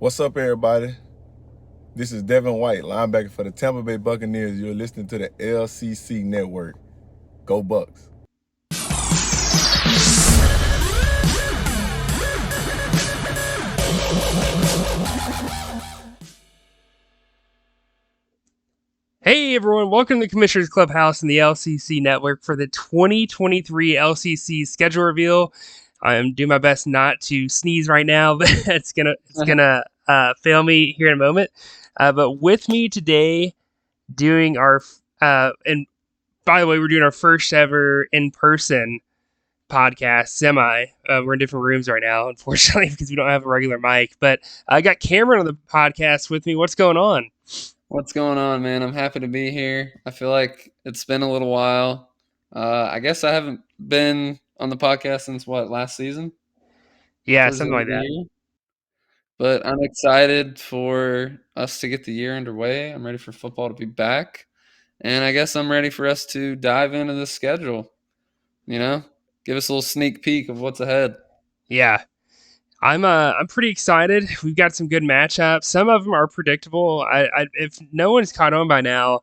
What's up, everybody? This is Devin White, linebacker for the Tampa Bay Buccaneers. You're listening to the LCC Network. Go Bucks. Hey everyone, welcome to the Commissioner's Clubhouse and the LCC Network for the 2023 LCC Schedule Reveal. I'm doing my best not to sneeze right now, but it's gonna fail me here in a moment. But with me today, doing our and by the way, we're doing our first ever in-person podcast. We're in different rooms right now, unfortunately, because we don't have a regular mic. But I got Cameron on the podcast with me. What's going on? What's going on, man? I'm happy to be here. I feel like it's been a little while. I guess I haven't been on the podcast since last season? Yeah, Towards the something end like of the that. year. But I'm excited for us to get the year underway. I'm ready for football to be back. And I guess I'm ready for us to dive into the schedule. Give us a little sneak peek of what's ahead. Yeah. I'm pretty excited. We've got some good matchups. Some of them are predictable. If no one's caught on by now,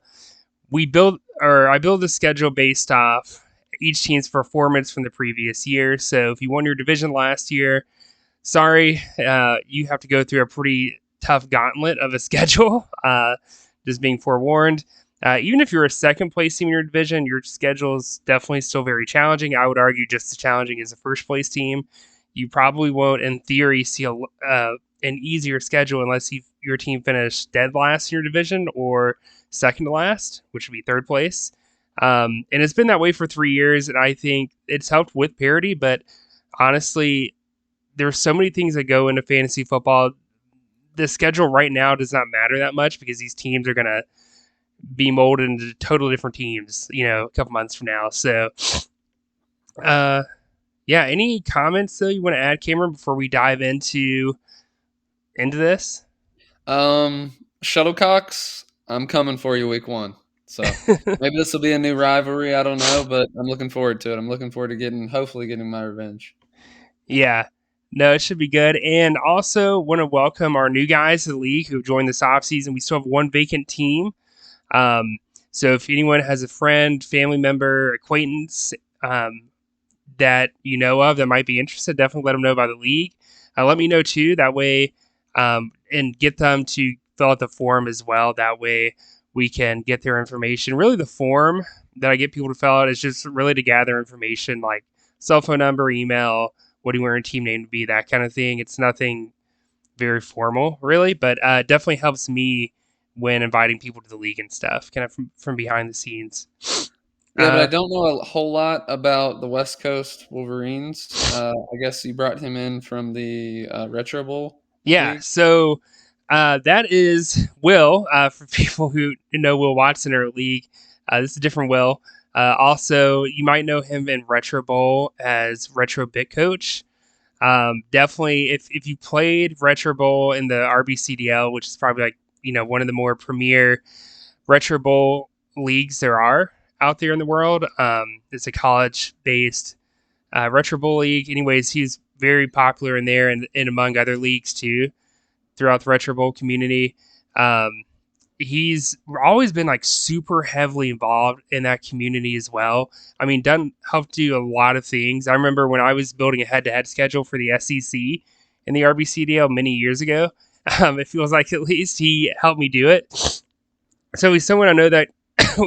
I build the schedule based off each team's performance from the previous year. So if you won your division last year, sorry, you have to go through a pretty tough gauntlet of a schedule. Just being forewarned. Even if you're a second place team in your division, your schedule is definitely still very challenging. I would argue just as challenging as a first place team. You probably won't, in theory, see an easier schedule unless your team finished dead last in your division or second to last, which would be third place. And it's been that way for 3 years, and I think it's helped with parity. But honestly, there's so many things that go into fantasy football. The schedule right now does not matter that much because these teams are going to be molded into totally different teams, a couple months from now. So, yeah, any comments though you want to add, Cameron, before we dive into this? Shuttlecocks, I'm coming for you week 1. So maybe this will be a new rivalry. I don't know, but I'm looking forward to it. I'm looking forward to hopefully getting my revenge. Yeah. No, it should be good. And also want to welcome our new guys to the league who joined this offseason. We still have one vacant team. So if anyone has a friend, family member, acquaintance that you know of that might be interested, definitely let them know about the league. Let me know too. That way, and get them to fill out the form as well. That way we can get their information. Really, the form that I get people to fill out is just really to gather information like cell phone number, email, what do you want your team name to be, that kind of thing. It's nothing very formal, really, but definitely helps me when inviting people to the league and stuff, kind of from behind the scenes. Yeah, but I don't know a whole lot about the West Coast Wolverines. I guess you brought him in from the Retro Bowl Yeah, league. so that is Will. For people who know Will Watson or league, this is a different Will. Also, you might know him in Retro Bowl as Retro Bit Coach. Definitely, if you played Retro Bowl in the RBCDL, which is probably like one of the more premier Retro Bowl leagues there are out there in the world. It's a college-based Retro Bowl league. Anyways, he's very popular in there and among other leagues too throughout the Retro Bowl community. He's always been like super heavily involved in that community as well. I mean, helped do a lot of things. I remember when I was building a head-to-head schedule for the SEC in the RBCDL many years ago. It feels like at least he helped me do it. So he's someone I know that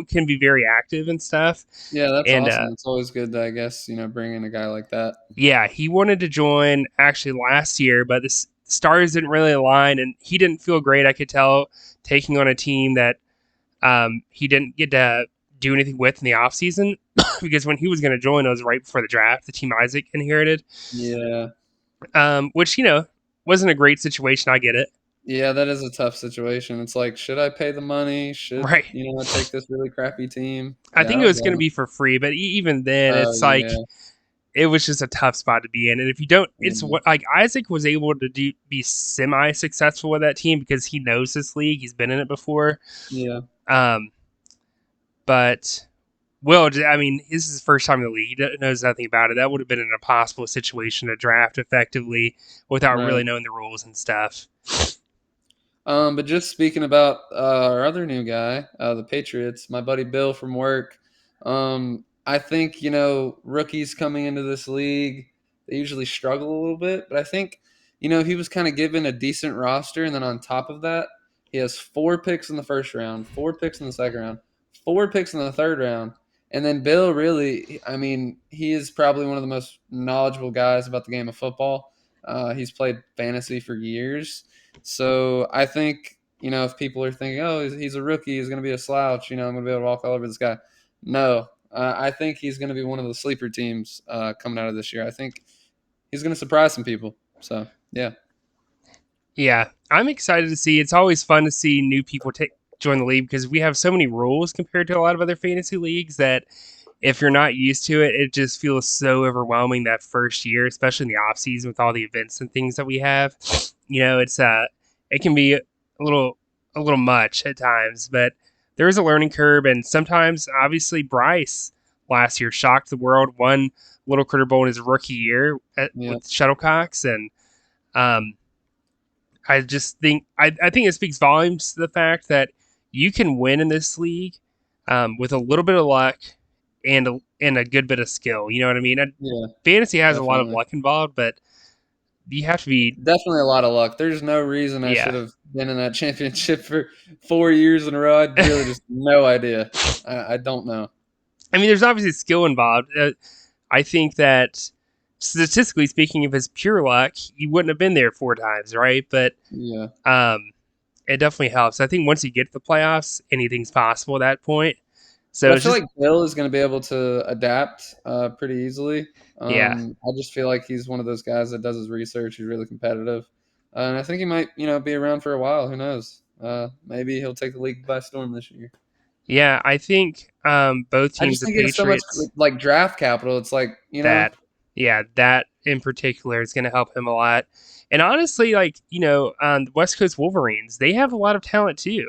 can be very active and stuff. Yeah, that's And awesome. It's always good to, I guess, bring in a guy like that. yeah, he wanted to join actually last year, but the stars didn't really align, and he didn't feel great. I could tell taking on a team that he didn't get to do anything with in the offseason because when he was going to join, it was right before the draft, the team Isaac inherited. Yeah. Which, wasn't a great situation. I get it. Yeah, that is a tough situation. It's like, should I pay the money? Should, Right. I take this really crappy team? I Yeah, I think it don't was going to blame be for free, but even then, him. it's like Yeah. it was just a tough spot to be in. And if you don't, it's Yeah. what like Isaac was able to be semi successful with that team because he knows this league. He's been in it before. Yeah. But Will, I mean, this is his first time in the league. He knows nothing about it. That would have been an impossible situation to draft effectively without Right. really knowing the rules and stuff. But just speaking about our other new guy, the Patriots, my buddy Bill from work. I think rookies coming into this league, they usually struggle a little bit, but I think he was kind of given a decent roster, and then on top of that, he has 4 picks in the first round, 4 picks in the second round, 4 picks in the third round, and then Bill really, I mean, he is probably one of the most knowledgeable guys about the game of football. He's played fantasy for years. So I think, if people are thinking, oh, he's a rookie, he's going to be a slouch, I'm going to be able to walk all over this guy. No, I think he's going to be one of the sleeper teams coming out of this year. I think he's going to surprise some people. So, yeah. Yeah, I'm excited to see. It's always fun to see new people join the league because we have so many rules compared to a lot of other fantasy leagues that if you're not used to it, it just feels so overwhelming that first year, especially in the off season with all the events and things that we have. It's it can be a little much at times, but there is a learning curve, and sometimes obviously Bryce last year shocked the world, won Little Critter Bowl in his rookie year Yeah. with shuttlecocks, and um, I just think I think it speaks volumes to the fact that you can win in this league with a little bit of luck and a good bit of skill. You know what I mean? Yeah, Fantasy has a lot of definitely. luck involved, but you have to be Definitely a lot of luck. There's no reason I yeah. should have been in that championship for 4 years in a row. I really just no idea. I don't know. I mean, there's obviously skill involved. I think that statistically speaking, if it's pure luck, you wouldn't have been there 4 times, right? But Yeah. it definitely helps. I think once you get to the playoffs, anything's possible at that point. But So I it's feel just like Bill is going to be able to adapt pretty easily. yeah. I just feel like he's one of those guys that does his research. He's really competitive, and I think he might, be around for a while. Who knows? Maybe he'll take the league by storm this year. Yeah, I think both I teams, just the think he has so much Patriots, like draft capital. It's like that that in particular is going to help him a lot. And honestly, the West Coast Wolverines, they have a lot of talent too,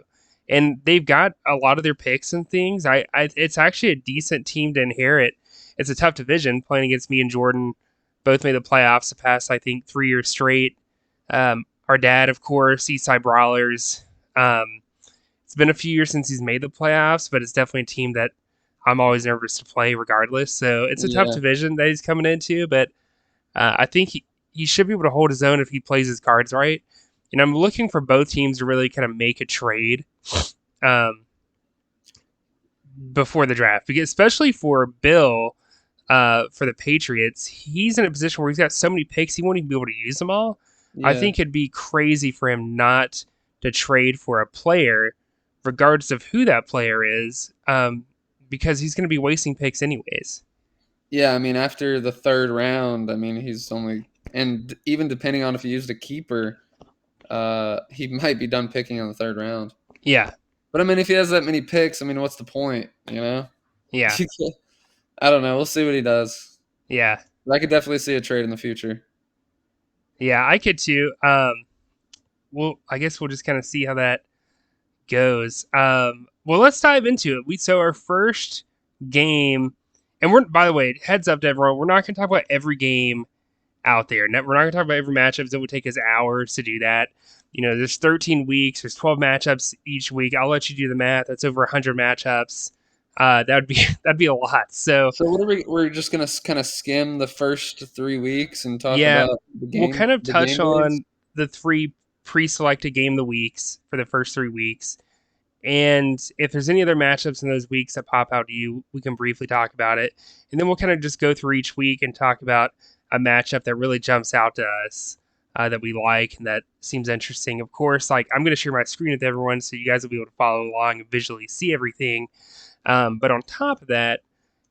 and they've got a lot of their picks and things. It's actually a decent team to inherit. It's a tough division playing against me and Jordan. Both made the playoffs the past, I think, 3 years straight. Our dad, of course, Eastside Brawlers. It's been a few years since he's made the playoffs, but it's definitely a team that I'm always nervous to play regardless. So it's a tough yeah, division that he's coming into, but I think he should be able to hold his own if he plays his cards right. And I'm looking for both teams to really kind of make a trade um, before the draft, because especially for Bill, for the Patriots, he's in a position where he's got so many picks he won't even be able to use them all. I yeah, think it'd be crazy for him not to trade for a player, regardless of who that player is, because he's going to be wasting picks anyways. yeah. I mean, after the third round, I mean, he's only and even depending on if he used a keeper, he might be done picking on the third round. Yeah, But I mean, if he has that many picks, I mean, what's the point? You know? yeah, I don't know. We'll see what he does. yeah, But I could definitely see a trade in the future. yeah. I could too. Well, I guess we'll just kind of see how that goes. Well, let's dive into it. So our first game, and we're by the way, heads up to everyone, we're not going to talk about every game out there. We're not going to talk about every matchup. It would take us hours to do that. There's 13 weeks. There's 12 matchups each week. I'll let you do the math. That's over 100 matchups. That'd be a lot. So So what are we? We're just gonna kind of skim the first 3 weeks and talk yeah, about we'll kind of the touch game days. on the 3 pre-selected game of the weeks for the first 3 weeks. And if there's any other matchups in those weeks that pop out to you, we can briefly talk about it. And then we'll kind of just go through each week and talk about a matchup that really jumps out to us that we like and that seems interesting. Of course, I'm going to share my screen with everyone so you guys will be able to follow along and visually see everything. But on top of that,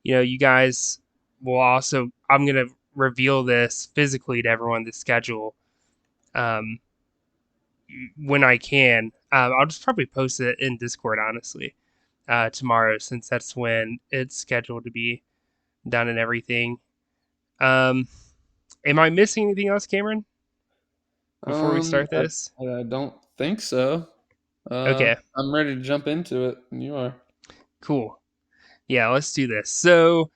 you guys will also, I'm going to reveal this physically to everyone, the schedule. Um, when I can. I'll just probably post it in Discord, honestly, tomorrow, since that's when it's scheduled to be done and everything. Am I missing anything else, Cameron, before we start I, this? I don't think so. Okay, I'm ready to jump into it. And you are. cool. Yeah, let's do this. So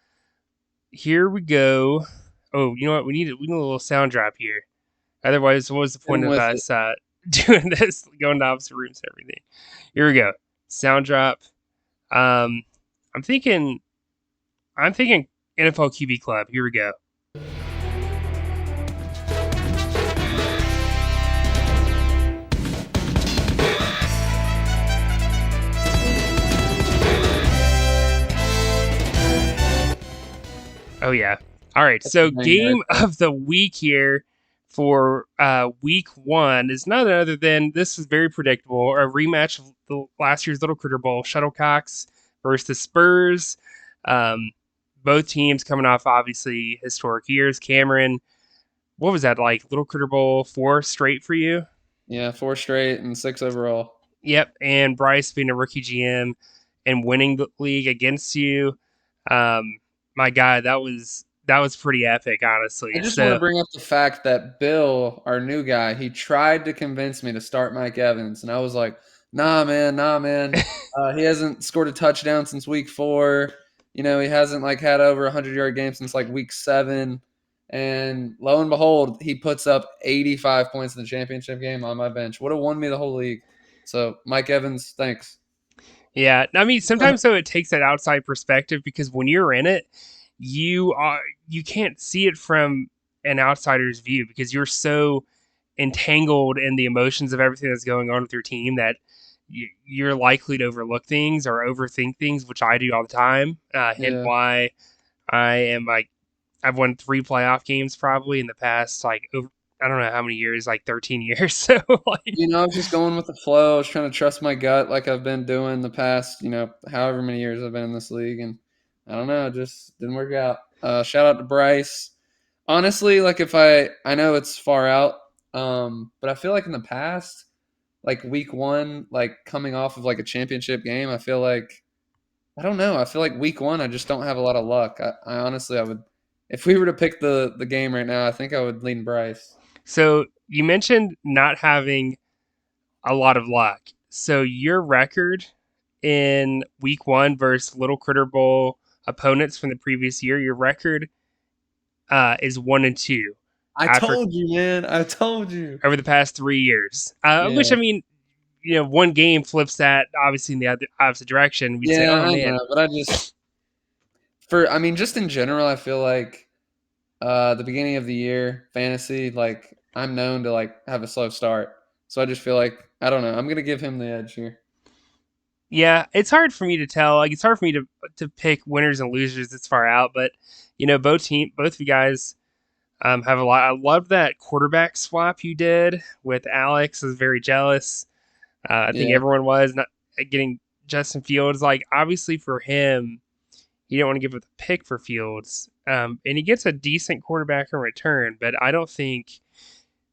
here we go. Oh, you know what? We need a little sound drop here. Otherwise, what was the Hit point him of with it. us doing this, going to opposite rooms and everything. Here we go. Sound drop. I'm thinking NFL QB Club. Here we go. Oh yeah. All right. So game of the week here for week 1 is none other than, this is very predictable, a rematch of the last year's Little Critter Bowl, Shuttlecocks versus the Spurs. Both teams coming off obviously historic years. Cameron, what was that like? Little Critter Bowl 4 straight for you? Yeah, 4 straight and 6 overall. Yep. And Bryce being a rookie GM and winning the league against you. My God, that was pretty epic, honestly. I just want to bring up the fact that Bill, our new guy, he tried to convince me to start Mike Evans, and I was like, nah, man. He hasn't scored a touchdown since week 4. He hasn't had over 100-yard game since week 7. And lo and behold, he puts up 85 points in the championship game on my bench. Would have won me the whole league. So, Mike Evans, thanks. Yeah, I mean, sometimes though it takes that outside perspective, because when you're in it, you can't see it from an outsider's view, because you're so entangled in the emotions of everything that's going on with your team that you're likely to overlook things or overthink things, which I do all the time. Hence why I've won 3 playoff games probably in the past, I don't know how many years, 13 years. So I was just going with the flow. I was trying to trust my gut like I've been doing the past, however many years I've been in this league. And I don't know, it just didn't work out. Shout out to Bryce. Honestly, if I know it's far out, but I feel like in the past, week 1, coming off of a championship game, I feel like, I don't know. I feel like week 1, I just don't have a lot of luck. I honestly, I would, if we were to pick the game right now, I think I would lean Bryce. So you mentioned not having a lot of luck. So your record in week 1 versus Little Critter Bowl opponents from the previous year, your record is 1-2. I told you, man. I told you. Over the past 3 years. Which, I mean, one game flips that obviously in the opposite direction. We'd say, oh, man. Know, but I just, just in general, I feel like the beginning of the year, fantasy, I'm known to have a slow start. So I just feel like, I don't know. I'm going to give him the edge here. Yeah, it's hard for me to tell. It's hard for me to pick winners and losers this far out. But, both of you guys have a lot. I love that quarterback swap you did with Alex. I was very jealous. I think everyone was, not getting Justin Fields. Obviously for him, he didn't want to give up the pick for Fields. And he gets a decent quarterback in return, but I don't think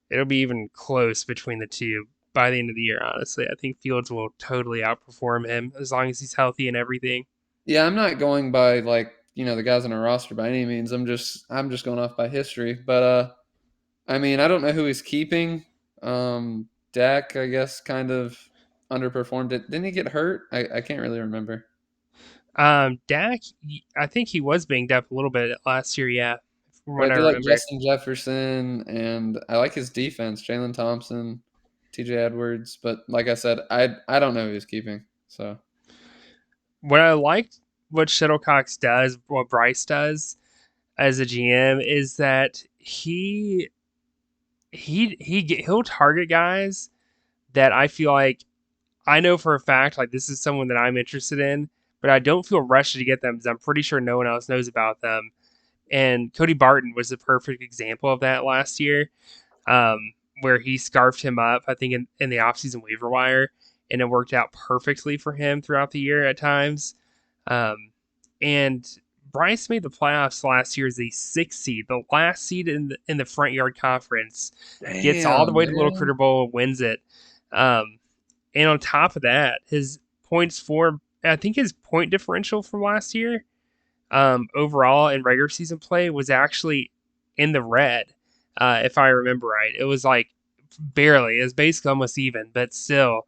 it'll be even close between the two by the end of the year, honestly. I think Fields will totally outperform him as long as he's healthy and everything. Yeah, I'm not going by the guys on our roster by any means. I'm just going off by history. But I don't know who he's keeping. Dak, I guess, kind of underperformed it. Didn't he get hurt? I can't really remember. Dak, I think he was banged up a little bit last year, yeah. From what I do remember. Justin Jefferson, and I like his defense, Jalen Thompson, TJ Edwards. But like I said, I don't know who he's keeping. So what I liked, what Shuttlecocks does, what Bryce does as a GM, is that he'll target guys that I feel like I know for a fact, this is someone that I'm interested in, but I don't feel rushed to get them because I'm pretty sure no one else knows about them. And Cody Barton was the perfect example of that last year, where he scarfed him up, I think, in the offseason waiver wire, and it worked out perfectly for him throughout the year at times. And Bryce made the playoffs last year as a 6th seed, the last seed in the front yard conference. Damn, gets all the way to Little Critter Bowl and wins it. And on top of that, his I think his point differential from last year, overall in regular season play, was actually in the red, if I remember right. It was barely. It was basically almost even, but still,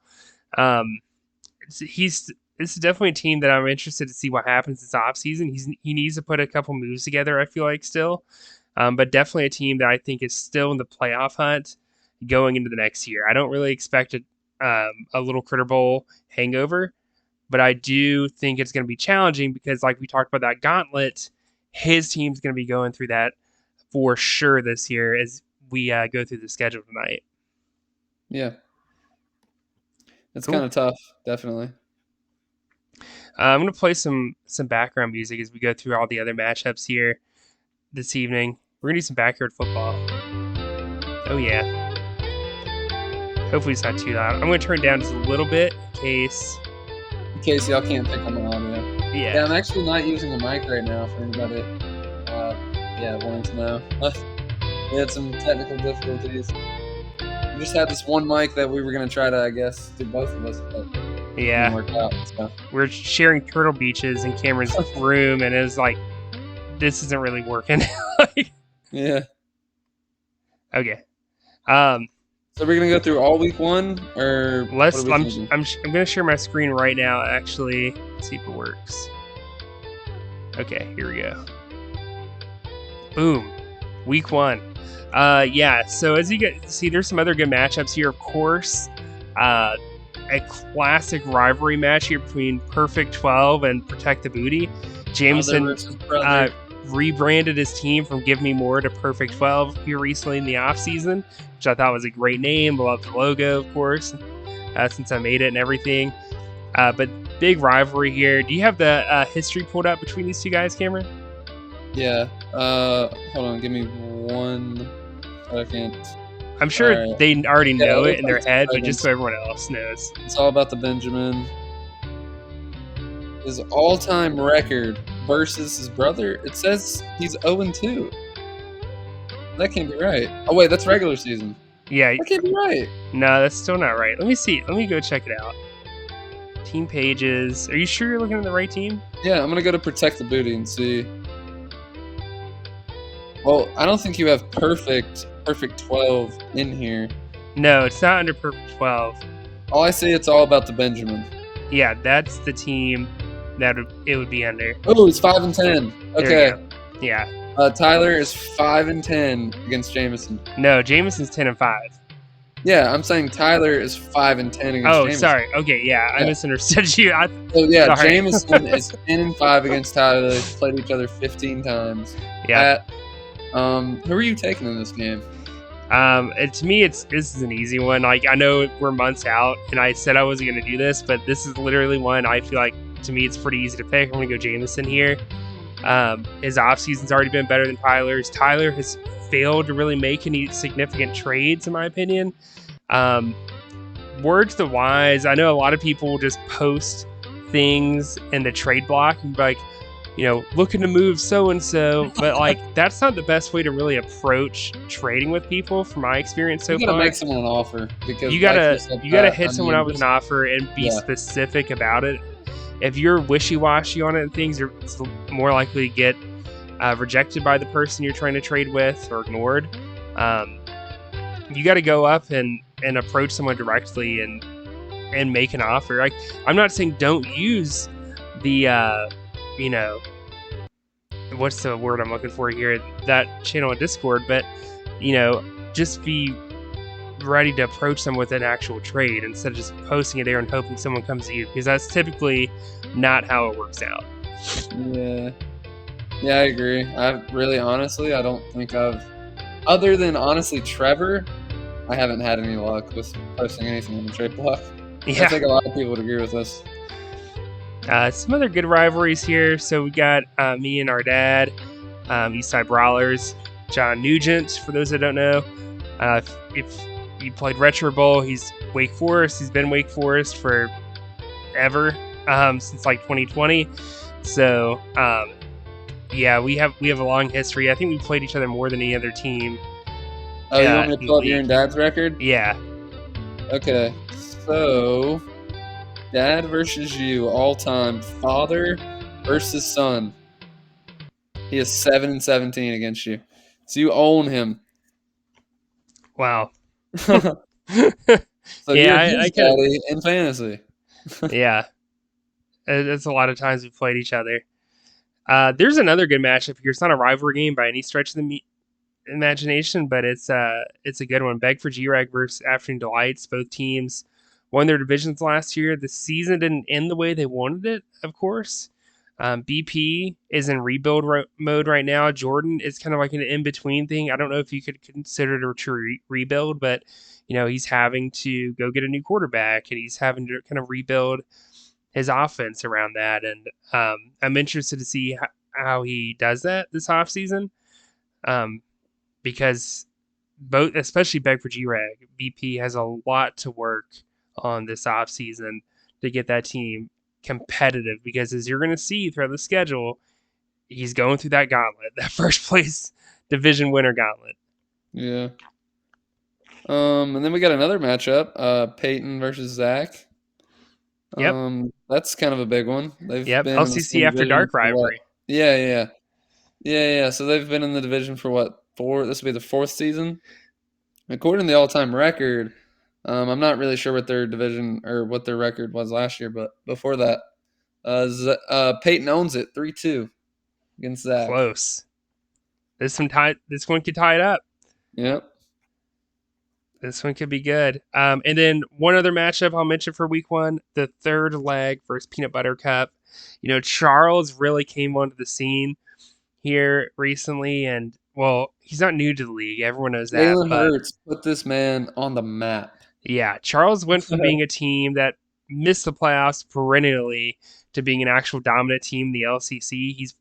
this is definitely a team that I'm interested to see what happens this offseason. He needs to put a couple moves together, I feel like, still. But definitely a team that I think is still in the playoff hunt. going into the next year. I don't really expect a little Critter Bowl hangover, but I do think it's going to be challenging because, like we talked about that gauntlet, his team's going to be going through that for sure this year as we go through the schedule tonight. Yeah. It's Cool. kind of tough, definitely. I'm going to play some background music as we go through all the other matchups here this evening. We're going to do some backyard football. Oh, yeah. Hopefully it's not too loud. I'm going to turn it down just a little bit in case y'all can't pick on the audio. Yeah. Yeah, I'm actually not using a mic right now for anybody wanting to know. We had some technical difficulties. We just had this one mic that we were going to try to, I guess, do both of us, but it didn't work out. So. We're sharing Turtle Beaches in Cameron's room, and it was like, this isn't really working. Yeah. Okay. So we're gonna go through all week 1, or I'm gonna share my screen right now. Actually, let's see if it works. Okay, here we go. Boom, week 1. Yeah. So as you get see, there's some other good matchups here. Of course, a classic rivalry match here between Perfect 12 and Protect the Booty. Jameson rebranded his team from Give Me More to Perfect 12 here recently in the offseason, which I thought was a great name. I love the logo, of course, since I made it and everything. But big rivalry here. Do you have the history pulled up between these two guys, Cameron? Yeah. Hold on. Give me 1 second. I'm sure they already know it in their head, but just so everyone else knows. It's all about the Benjamin. His all-time record versus his brother, it says he's 0-2. That can't be right. Oh, wait, that's regular season. Yeah. That can't be right. No, that's still not right. Let me see. Let me go check it out. Team pages. Are you sure you're looking at the right team? Yeah, I'm going to go to Protect the Booty and see. Well, I don't think you have Perfect 12 in here. No, it's not under Perfect 12. All I see, it's all about the Benjamin. Yeah, that's the team that it would be under. Oh, it's 5-10. Okay. Yeah. Tyler is 5-10 against Jameson. No, Jameson's 10-5. Yeah, I'm saying Tyler is 5-10 against Jameson. Oh, sorry. Okay, yeah, I misunderstood you. Sorry. Jameson is 10-5 against Tyler. They've played each other 15 times. Yeah. Who are you taking in this game? To me, this is an easy one. Like, I know we're months out, and I said I wasn't going to do this, but this is literally one I feel like, to me, it's pretty easy to pick. I'm going to go Jameson here. His offseason's already been better than Tyler's. Tyler has failed to really make any significant trades, in my opinion. Word to the wise, I know a lot of people will just post things in the trade block and be like, looking to move so-and-so, but like that's not the best way to really approach trading with people from my experience so far. You gotta make someone an offer because you gotta hit someone out with an offer and be specific about it. If you're wishy-washy on it and things, it's more likely to get rejected by the person you're trying to trade with or ignored. You got to go up and approach someone directly and make an offer. Like, I'm not saying don't use the what's the word I'm looking for here? That channel in Discord, but just be ready to approach them with an actual trade instead of just posting it there and hoping someone comes to you, because that's typically not how it works out. Yeah, I agree. Honestly, I don't think other than honestly Trevor, I haven't had any luck with posting anything in the trade block. Yeah. I think a lot of people would agree with us. Some other good rivalries here. So we got me and our dad, Eastside Brawlers, John Nugent, for those that don't know. If you played Retro Bowl, he's Wake Forest. He's been Wake Forest for ever, since like 2020. So we have a long history. I think we played each other more than any other team. Oh, you want me to pull up your and dad's record? Yeah. Okay, so dad versus you, all time. Father versus son. He is 7-17 against you, so you own him. Wow. So you're his daddy in fantasy. Yeah, it's a lot of times we played each other. There's another good matchup here. It's not a rivalry game by any stretch of the imagination, but it's a good one. Bedford G-Rag versus Afternoon Delights. Both teams won their divisions last year. The season didn't end the way they wanted it, of course. BP is in rebuild mode right now. Jordan is kind of like an in-between thing. I don't know if you could consider it a true rebuild, but he's having to go get a new quarterback, and he's having to kind of rebuild his offense around that. And I'm interested to see how he does that this offseason, because both, especially Bedford G-Rag, BP has a lot to work on this offseason to get that team competitive, because as you're going to see throughout the schedule, he's going through that gauntlet, that first place division winner gauntlet. Yeah. And then we got another matchup, Peyton versus Zach. Yep. That's kind of a big one. They've Yep. been in the LCC same After division Dark for what? rivalry. Yeah. So they've been in the division for what? This will be the 4th season. According to the all-time record, I'm not really sure what their division or what their record was last year, but before that, Peyton owns it 3-2 against Zach. Close. This one could tie it up. Yep. This one could be good. And then one other matchup I'll mention for week 1, the third leg versus Peanut Butter Cup. Charles really came onto the scene here recently, and well, he's not new to the league. Everyone knows that. Jalen But Hurts put this man on the map. yeah, Charles went from being a team that missed the playoffs perennially to being an actual dominant team in the LCC.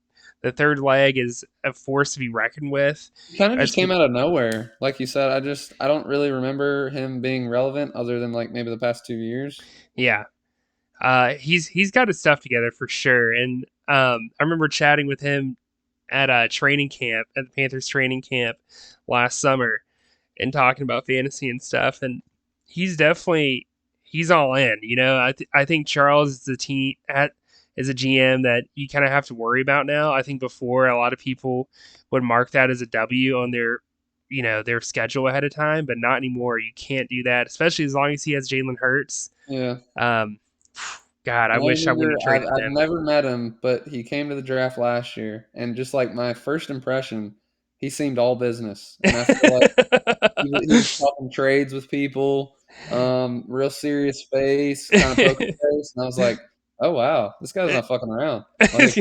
The third leg is a force to be reckoned with. He kind of just It's came out of nowhere. Like you said, I don't really remember him being relevant other than like maybe the past 2 years. Yeah. He's got his stuff together for sure. And I remember chatting with him at a training camp, at the Panthers training camp last summer, and talking about fantasy and stuff. And he's all in. I think Charles is the team is a GM that you kind of have to worry about now. I think before, a lot of people would mark that as a W on their schedule ahead of time, but not anymore. You can't do that, especially as long as he has Jalen Hurts. Yeah. God, I And I wish I remember wouldn't have traded I've him. never met him, but he came to the draft last year, and just like my first impression, he seemed all business, and I feel like he was talking trades with people, real serious face, kind of poker face, and I was like, "Oh wow, this guy's not fucking around." Like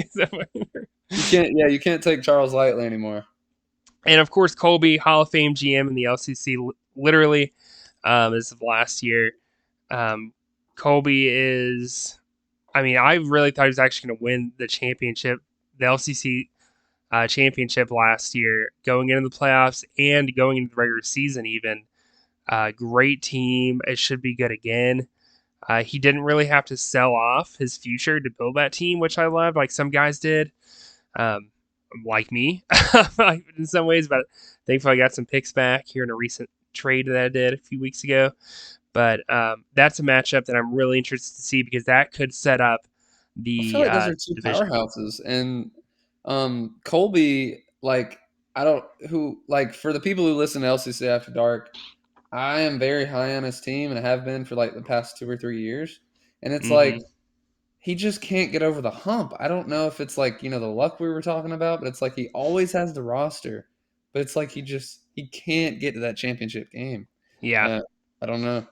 you can't take Charles lightly anymore. And of course, Colby, Hall of Fame GM in the LCC, literally, as of last year. Colby is, I really thought he was actually going to win the championship, the LCC championship last year, going into the playoffs and going into the regular season even. Great team. It should be good again. He didn't really have to sell off his future to build that team, which I loved, like some guys did. Like me in some ways, but thankfully I got some picks back here in a recent trade that I did a few weeks ago. But that's a matchup that I'm really interested to see, because that could set up I feel the like those are 2 division. powerhouses, and Colby, like I don't who like for the people who listen to LCC After Dark, I am very high on his team and have been for like the past 2 or 3 years, and it's like Mm-hmm. he just can't get over the hump. I don't know if it's like the luck we were talking about, but it's like he always has the roster, but it's like he can't get to that championship game. Yeah, I don't know.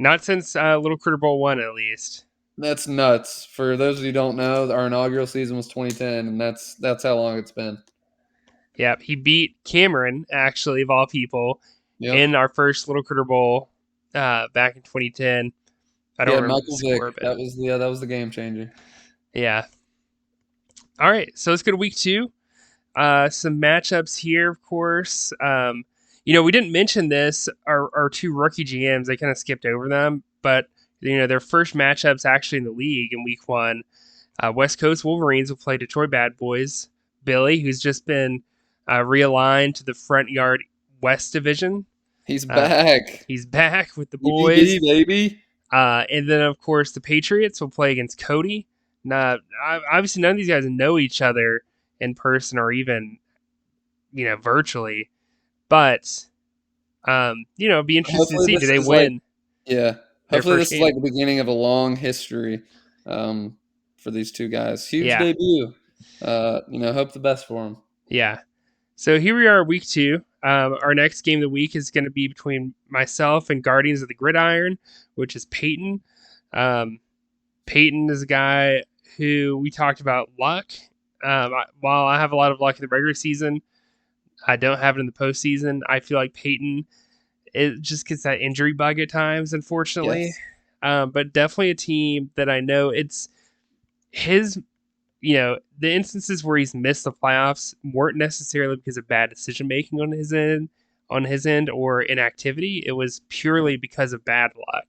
not since Little Critter Bowl 1, at least. That's nuts. For those of you who don't know, our inaugural season was 2010, and that's how long it's been. Yep, he beat Cameron, actually, of all people, Yep. in our first Little Critter Bowl back in 2010. I don't Yeah, remember the Michael score, Vick. but That was the game changer. yeah. All right, so let's go to week 2. Some matchups here, of course. We didn't mention this. Our 2 rookie GMs, they kind of skipped over them, but their first matchups actually in the league in week 1. West Coast Wolverines will play Detroit Bad Boys. Billy, who's just been realigned to the Front Yard West Division. He's back. He's back with the boys. EBD, baby. And then, of course, the Patriots will play against Cody. Now, obviously, none of these guys know each other in person or even, virtually. But, it'd be interesting to Hopefully see. Do this they is like win yeah. their Hopefully first this is game? like the beginning of a long history for these 2 guys. Huge Yeah. debut. Hope the best for them. Yeah. So here we are, week 2. Our next game of the week is going to be between myself and Guardians of the Gridiron, which is Peyton. Peyton is a guy who we talked about luck. While I have a lot of luck in the regular season, I don't have it in the postseason. I feel like Peyton it just gets that injury bug at times, unfortunately. Yes. But definitely a team that I know it's his. The instances where he's missed the playoffs weren't necessarily because of bad decision making on his end, or inactivity. It was purely because of bad luck.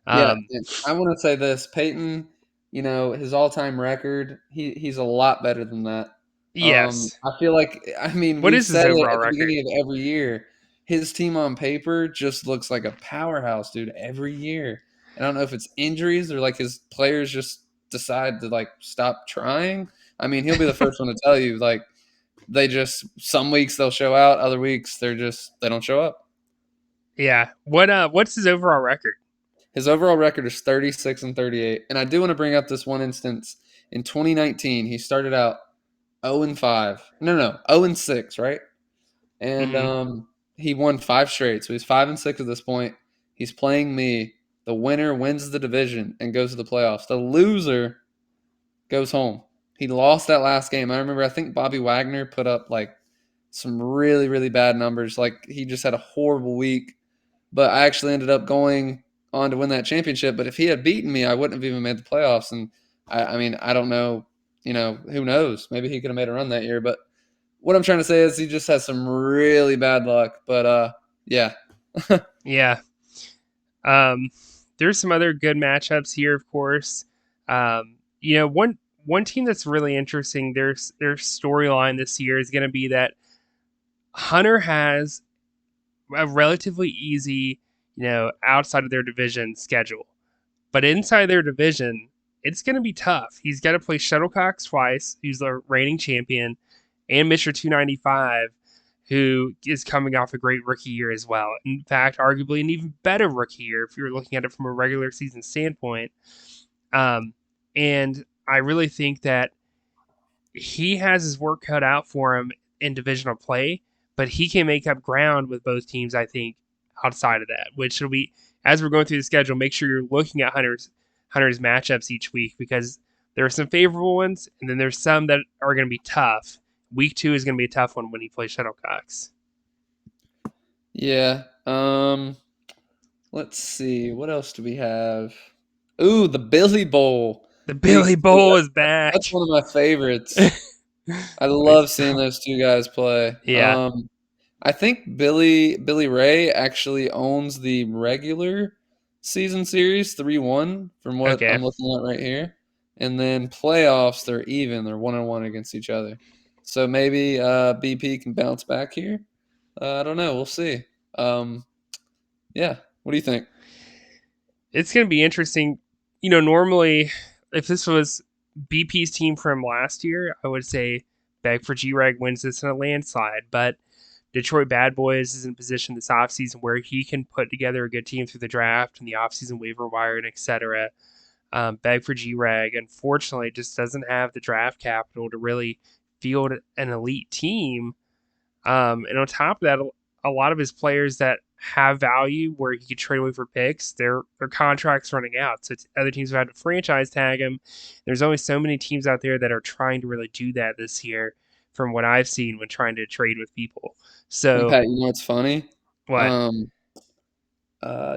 Yeah, Um, and I want to say this, Peyton, his all-time record, he's a lot better than that. yes. I feel like, I mean, What we've is his said it overall at the record? beginning of every year. His team on paper just looks like a powerhouse, dude, every year. I don't know if it's injuries or like his players just decide to like stop trying. I mean, he'll be the first one to tell you, like, they just some weeks they'll show out, other weeks they don't show up. Yeah. What's his overall record? His overall record is 36-38. And I do want to bring up this one instance. In 2019, he started out 0-5. No, 0-6, right? And Mm-hmm. he won 5 straight. So he's 5-6 at this point. He's playing me. The winner wins the division and goes to the playoffs. The loser goes home. He lost that last game. I remember, I think Bobby Wagner put up like some really, really bad numbers. Like he just had a horrible week. But I actually ended up going on to win that championship. But if he had beaten me, I wouldn't have even made the playoffs. And I mean, I don't know, who knows? Maybe he could have made a run that year. But what I'm trying to say is he just has some really bad luck. But yeah. Yeah. There's some other good matchups here, of course. One team that's really interesting. Their storyline this year is going to be that Hunter has a relatively easy, outside of their division schedule, but inside their division, it's going to be tough. He's got to play Shuttlecocks twice, who's the reigning champion, and Mr. 295, who is coming off a great rookie year as well. In fact, arguably an even better rookie year if you're looking at it from a regular season standpoint. And I really think that he has his work cut out for him in divisional play, but he can make up ground with both teams, I think, outside of that, which will be, as we're going through the schedule, make sure you're looking at Hunter's matchups each week, because there are some favorable ones, and then there's some that are going to be tough. Week 2 is going to be a tough one when he plays Shuttlecocks. Yeah. Let's see. What else do we have? Ooh, the Billy Bowl. The Billy Bowl is back. That's one of my favorites. I love seeing those two guys play. Yeah. I think Billy Ray actually owns the regular season series 3-1 from what Okay. I'm looking at right here. And then playoffs, they're even. They're 1-1 against each other. So maybe BP can bounce back here. I don't know. We'll see. Yeah. What do you think? It's going to be interesting. Normally, if this was BP's team from last year, I would say Beg for G-Reg wins this in a landslide. But Detroit Bad Boys is in position this offseason where he can put together a good team through the draft and the offseason waiver wire and etc. Beg for G-Reg, unfortunately, just doesn't have the draft capital to really field an elite team. And on top of that, a lot of his players that have value where he could trade away for picks, their contracts running out. So other teams have had to franchise tag him. There's only so many teams out there that are trying to really do that this year, from what I've seen when trying to trade with people. And So Pat, you know what's funny? what? Um,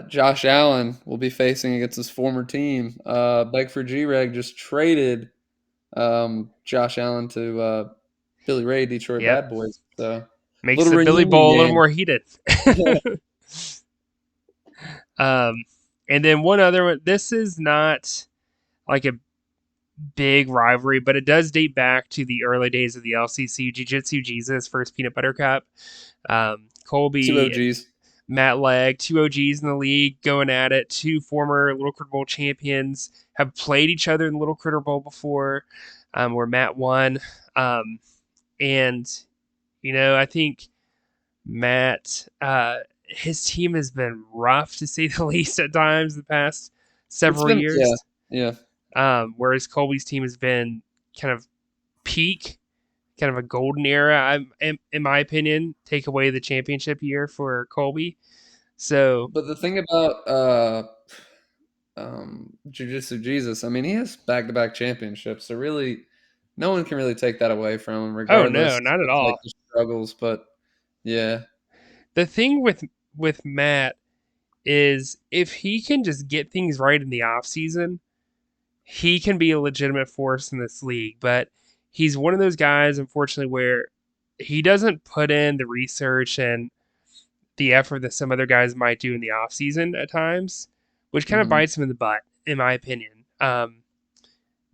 Josh Allen will be facing against his former team. Beg for G-Reg just traded Josh Allen to Billy Ray, Detroit Yep. Bad Boys. So Makes little the Billy reunion Bowl a little game. more heated. And then one other one. This is not like a big rivalry, but it does date back to the early days of the LCC Jiu-Jitsu Jesus first Peanut Butter Cup. Two Colby and OGs. Matt Legg, two OGs in the league going at it. Two former Little Critter Bowl champions have played each other in the Little Critter Bowl before, where Matt won. And, I think Matt, his team has been rough to say the least at times the past It's several been years. yeah. Whereas Colby's team has been kind of peak kind of a golden era. In my opinion, take away the championship year for Colby. So But the thing about Jiu-Jitsu Jesus, I mean, he has back-to-back championships, so really, no one can really take that away from him, oh no, regardless not at of like all. the struggles. But yeah, The thing with Matt is if he can just get things right in the off season, he can be a legitimate force in this league. But he's one of those guys, unfortunately, where he doesn't put in the research and the effort that some other guys might do in the off season at times, which kind of mhm. bites him in the butt, in my opinion.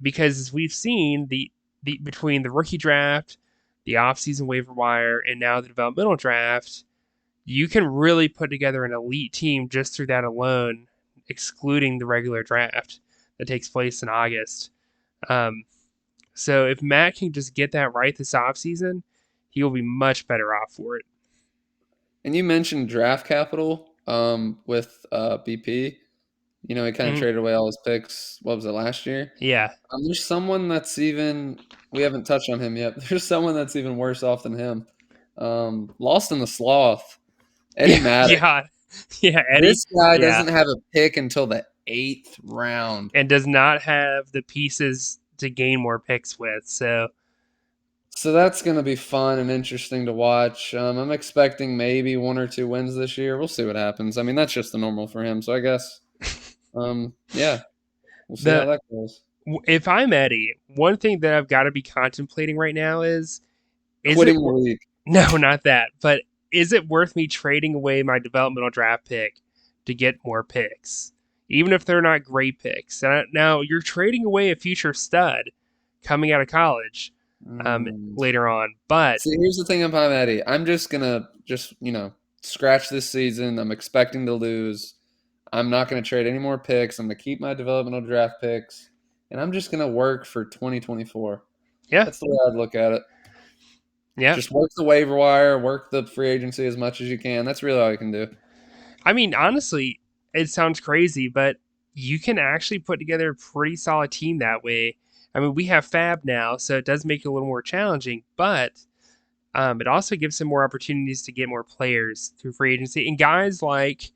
Because as we've seen, the between the rookie draft, the offseason waiver wire, and now the developmental draft, you can really put together an elite team just through that alone, excluding the regular draft that takes place in August. Um, so if Matt can just get that right this offseason, he will be much better off for it. And you mentioned draft capital with BP. You know, he kind of Mm, traded away all his picks. What was it, last year? yeah. There's someone that's even we haven't touched on him yet. There's someone that's even worse off than him. Lost in the sloth, Eddie Yeah. Maddox. Yeah. Yeah. Eddie. This guy Yeah. doesn't have a pick until the 8th round. And does not have the pieces to gain more picks with. So, So that's going to be fun and interesting to watch. I'm expecting maybe 1 or 2 wins this year. We'll see what happens. I mean, that's just the normal for him. So I guess, yeah, we'll see how the that goes. if I'm Eddie, one thing that I've got to be contemplating right now is Quitting it the league. no, not that, but is it worth me trading away my developmental draft pick to get more picks, even if they're not great picks? Now you're trading away a future stud coming out of college Mm. later on, but See, here's the thing about Eddie. I'm just gonna scratch this season. I'm expecting to lose. I'm not gonna trade any more picks. I'm gonna keep my developmental draft picks, and I'm just gonna work for 2024. yeah, That's the way I'd look at it. yeah. Just work the waiver wire, work the free agency as much as you can. That's really all you can do. I mean, honestly, it sounds crazy, but you can actually put together a pretty solid team that way. I mean, we have Fab now, so it does make it a little more challenging, but it also gives him more opportunities to get more players through free agency. And guys like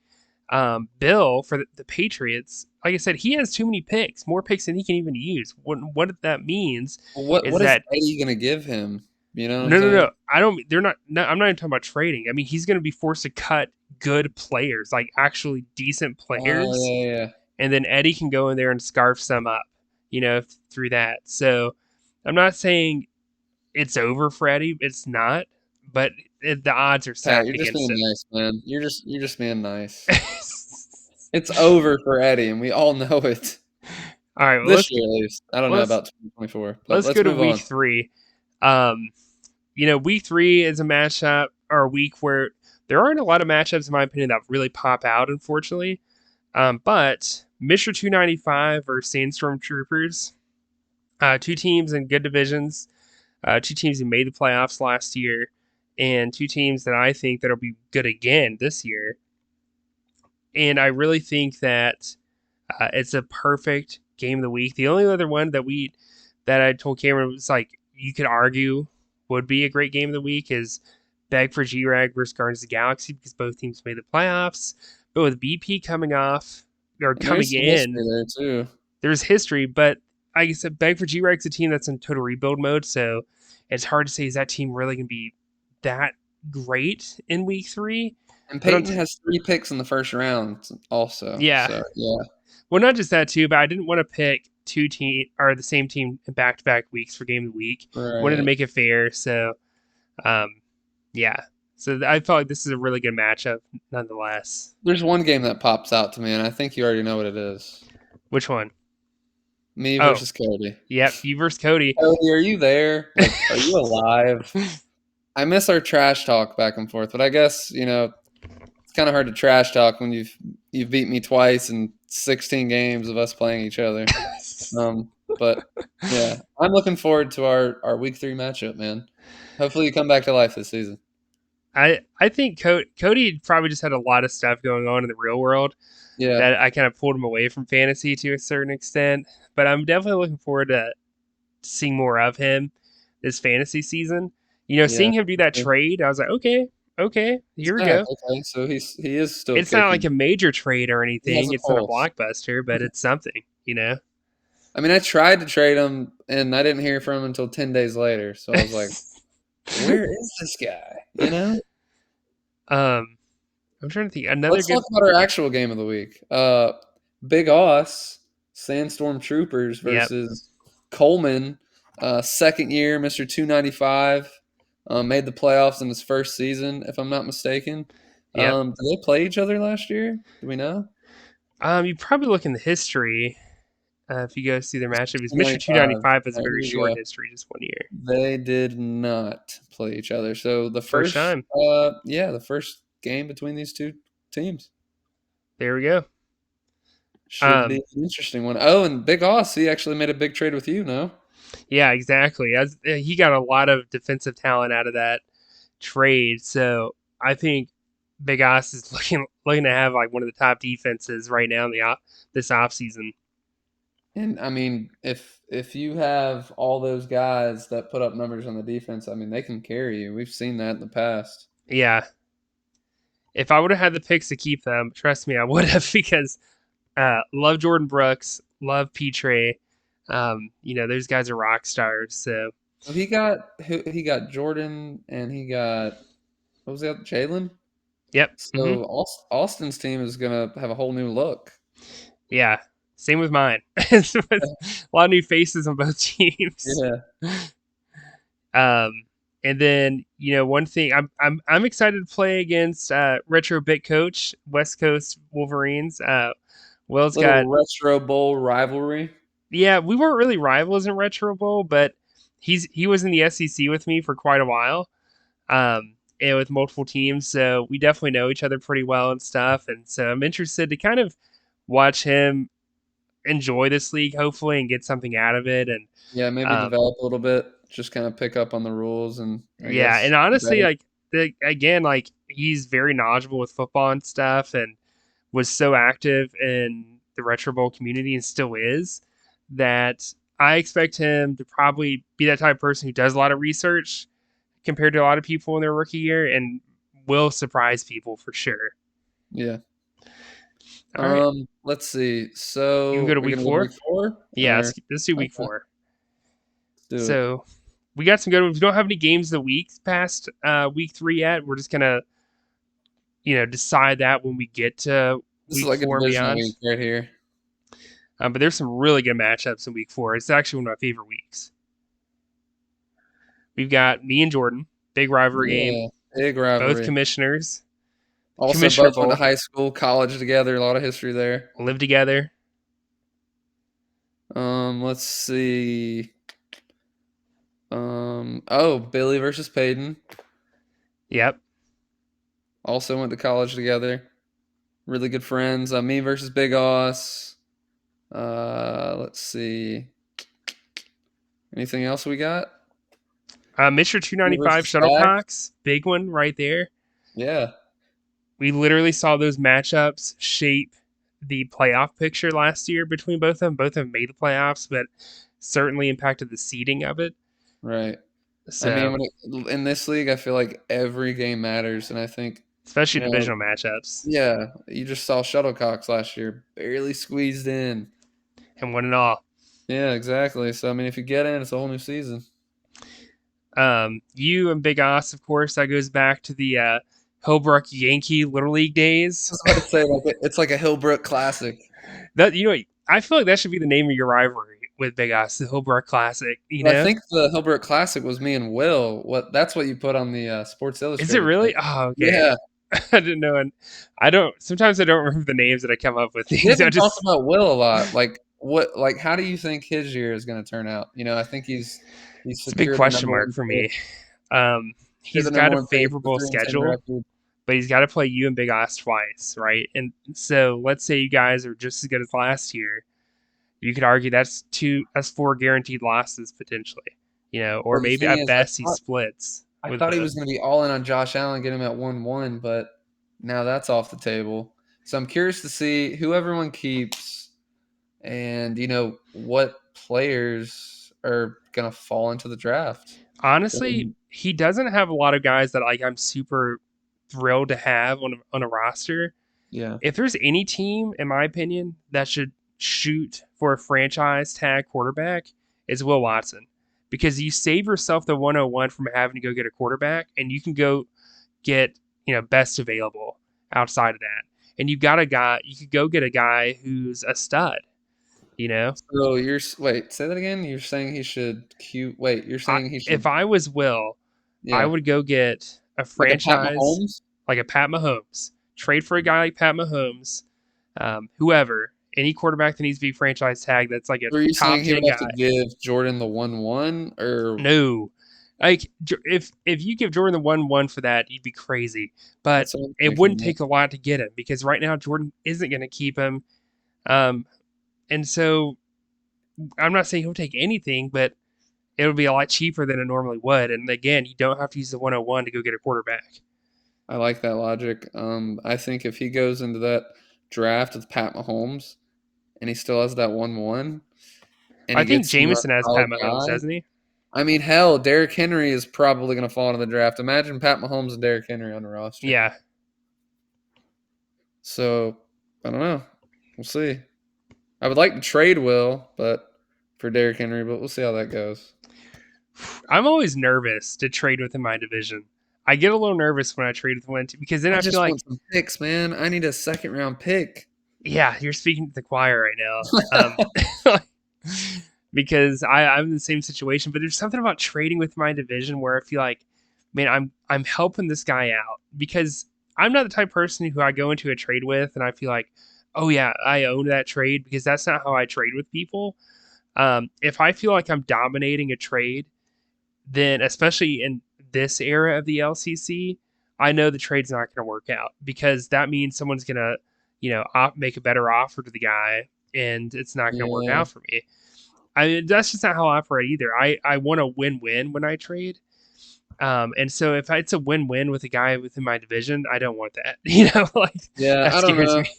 Bill for the Patriots, like I said, he has too many picks, more picks than he can even use. What that means Well, what is what is that Eddie gonna give him? You know what I'm no, no, saying? no. I don't. They're not. No, I'm not even talking about trading. I mean, he's going to be forced to cut good players, like actually decent Oh players, yeah, yeah. and then Eddie can go in there and scarf some up, through that. So I'm not saying it's over for Eddie. It's not, but the odds are Pat, stacked you're just against being him. nice, man. You're just being nice. It's over for Eddie, and we all know it. All right. Well, This year, at least. I don't know let's about 2024, but let's let's go to move week on. 3. Um, week 3 is a matchup or a week where there aren't a lot of matchups, in my opinion, that really pop out, unfortunately. But Mr. 295 versus Sandstorm Troopers, two teams in good divisions, two teams who made the playoffs last year, and two teams that I think that'll be good again this year. And I really think that it's a perfect game of the week. The only other one that I told Cameron was like you could argue would be a great game of the week is Beg for G-Rag versus Guardians of the Galaxy because both teams made the playoffs. But with BP coming off or And there's coming some in, history there too. there's history. But like I said, Beg for G-Rag's a team that's in total rebuild mode, so it's hard to say is that team really gonna be that great in week 3. And But Peyton has 3 picks in the first round also. yeah, So yeah, well, not just that too, but I didn't want to pick two team or the same team in back-to-back weeks for game of the week. Wanted to right. make it fair, so yeah. So I felt like this is a really good matchup, nonetheless. There's one game that pops out to me, and I think you already know what it is. Which one? Me Oh, versus Cody. yep, you versus Cody. Cody, are you there? Like, are you alive? I miss our trash talk back and forth, but I guess it's kind of hard to trash talk when you've beat me twice in 16 games of us playing each other. But yeah, I'm looking forward to our week 3 matchup, man. Hopefully, you come back to life this season. I think Cody probably just had a lot of stuff going on in the real world Yeah, that I kind of pulled him away from fantasy to a certain extent. But I'm definitely looking forward to seeing more of him. this fantasy season. You know, Yeah. seeing him do that Yeah. trade, I was like, okay, He's here we back. go. Okay, so he is still It's not like kicking. a major trade or He has anything. a It's not a pulse. blockbuster, but it's something, you know. I mean, I tried to trade him, and I didn't hear from him until 10 days later. So I was like, "Where is this guy?" You know. I'm trying to think. Another Let's good. talk about our actual game of the week. Big Oss, Sandstorm Troopers Yep, versus Coleman. Second year, Mr. 295. Made the playoffs in his first season, if I'm not mistaken. yep. Did they play each other last year? Do we know? You probably look in the history if you go see their matchup. Because Mr. 295. 295 has a All right, very here we short go. history, just 1 year. They did not play each other. So First time. the first game between these two teams There we go. should be Um, an interesting one. Oh, and Big Oss, he actually made a big trade with you, no? yeah, exactly. He got a lot of defensive talent out of that trade, so I think Big Ass is looking to have like one of the top defenses right now in this off season. And I mean, if you have all those guys that put up numbers on the defense, I mean, they can carry you. We've seen that in the past. Yeah, if I would have had the picks to keep them, trust me, I would have because love Jordan Brooks, love Petre. You know, those guys are rock stars. So So he got Jordan and he got what was the other Jalen? yep. So Austin's team is gonna have a whole new look. Yeah. Same with mine. It's a lot of new faces on both teams. Yeah. Um, and then you know one thing I'm excited to play against Retro Bit Coach West Coast Wolverines. Will's got Little retro bowl rivalry. yeah, we weren't really rivals in Retro Bowl, but he was in the SEC with me for quite a while. And with multiple teams, so we definitely know each other pretty well and stuff. And so I'm interested to kind of watch him enjoy this league, hopefully, and get something out of it. And Yeah, maybe um, develop a little bit, just kind of pick up on the rules and I yeah, guess and honestly, better. like again, like he's very knowledgeable with football and stuff, and was so active in the Retro Bowl community and still is that I expect him to probably be that type of person who does a lot of research compared to a lot of people in their rookie year and will surprise people for sure. Yeah. All right. Let's see. You can So go to we're week gonna go to four? week 4? Yeah, Or let's do week okay, four. let's do it. So we got some good ones. We don't have any games of the week past week 3 yet. We're just gonna, decide that when we get to This is week like a 4 and divisional beyond. week right here. But there's some really good matchups in week 4. It's actually one of my favorite weeks. We've got me and Jordan, big rivalry game, Yeah, big both rivalry. commissioners, Also, Commissioner both went to Bowl, high school, college together. A lot of history there. live together. Let's see. Oh, Billy versus Peyton. Yep. Also went to college together. Really good friends. Me versus Big Oss. Let's see. Anything else we got? Mr. Me 295 versus Stack. Shuttlecocks, big one right there. Yeah, We literally saw those matchups shape the playoff picture last year between both of them. Both of them made the playoffs, but certainly impacted the seeding of it. right. I mean, So, in this league, I feel like every game matters, and I think especially you know, divisional matchups yeah, you just saw Shuttlecocks last year, barely squeezed in. and one and all. Yeah, exactly. So I mean, if you get in, it's a whole new season. You and Big Oss, of course, that goes back to the Hillbrook Yankee Little League I days. was about to say like it's like a Hillbrook classic. That I feel like that should be the name of your rivalry with Big Oss, the Hillbrook Classic. You But I know, think the Hillbrook Classic was me and Will. That's what you put on the Sports is it Illustrated really? thing. Oh, okay. Yeah, I didn't know, and I don't. Sometimes I don't remember the names that I come up with we things. I haven't talked just about Will a lot. Like how do you think his year is going to turn out? I think he's it's a big secured the question number mark one for pick. me. Secured He's the got number a one pick, the favorable 3-10 schedule, record. but he's got to play you and Big Oz twice, right? And so let's say you guys are just as good as last year. You could argue that's 4 guaranteed losses potentially, or Well, the maybe thing at is, best he splits I with thought he both. was going to be all in on Josh Allen, get him at 1-1, but now that's off the table. So I'm curious to see who everyone keeps and what players are going to fall into the draft. Honestly, he doesn't have a lot of guys that like I'm super thrilled to have on a roster. Yeah. If there's any team, in my opinion, that should shoot for a franchise tag quarterback, it's Will Watson. Because you save yourself the 101 from having to go get a quarterback, and you can go get, best available outside of that. And you've got a guy, you could go get a guy who's a stud, you know? So wait, say that again. You're saying he should Wait, you're saying he If should, I was Will, I yeah, would go get a like a Pat franchise Mahomes. like a Pat Mahomes, trade for a guy like Pat Mahomes, whoever, any quarterback that needs to be franchise tag that's like a Were you top saying he 10 would have to guy. give Jordan the 1-1 or No. Like if you give Jordan the 1-1 for that, you'd be crazy. But that's what I'm it thinking? wouldn't Yeah. take a lot to get him because right now Jordan isn't going to keep him. And so I'm not saying he'll take anything, but it'll be a lot cheaper than it normally would. And again, you don't have to use the 101 to go get a quarterback. I like that logic. I think if he goes into that draft with Pat Mahomes and he still has that 1-1 and I he think gets a Jameson has solid Pat Mahomes, guy, doesn't he? I mean, hell, Derrick Henry is probably going to fall into the draft. Imagine Pat Mahomes and Derrick Henry on the roster. Yeah. So, I don't know. We'll see. I would like to trade Will, but for Derrick Henry, but we'll see how that goes. I'm always nervous to trade within my division. I get a little nervous when I trade with one because then I I feel just want like, some picks, man. I need a second round pick. yeah, you're speaking to the choir right now. Because I'm in the same situation, but there's something about trading with my division where I feel like, man, I'm helping this guy out because I'm not the type of person who I go into a trade with and I feel like, oh yeah, I own that trade because that's not how I trade with people. If I feel like I'm dominating a trade, then especially in this era of the LCC, I know the trade's not going to work out because that means someone's going to, make a better offer to the guy, and it's not going to work Yeah. out for me. I mean, that's just not how I operate either. I want a win-win when I trade. And so if it's a win-win with a guy within my division, I don't want that. Like Yeah, that I don't scares know. me.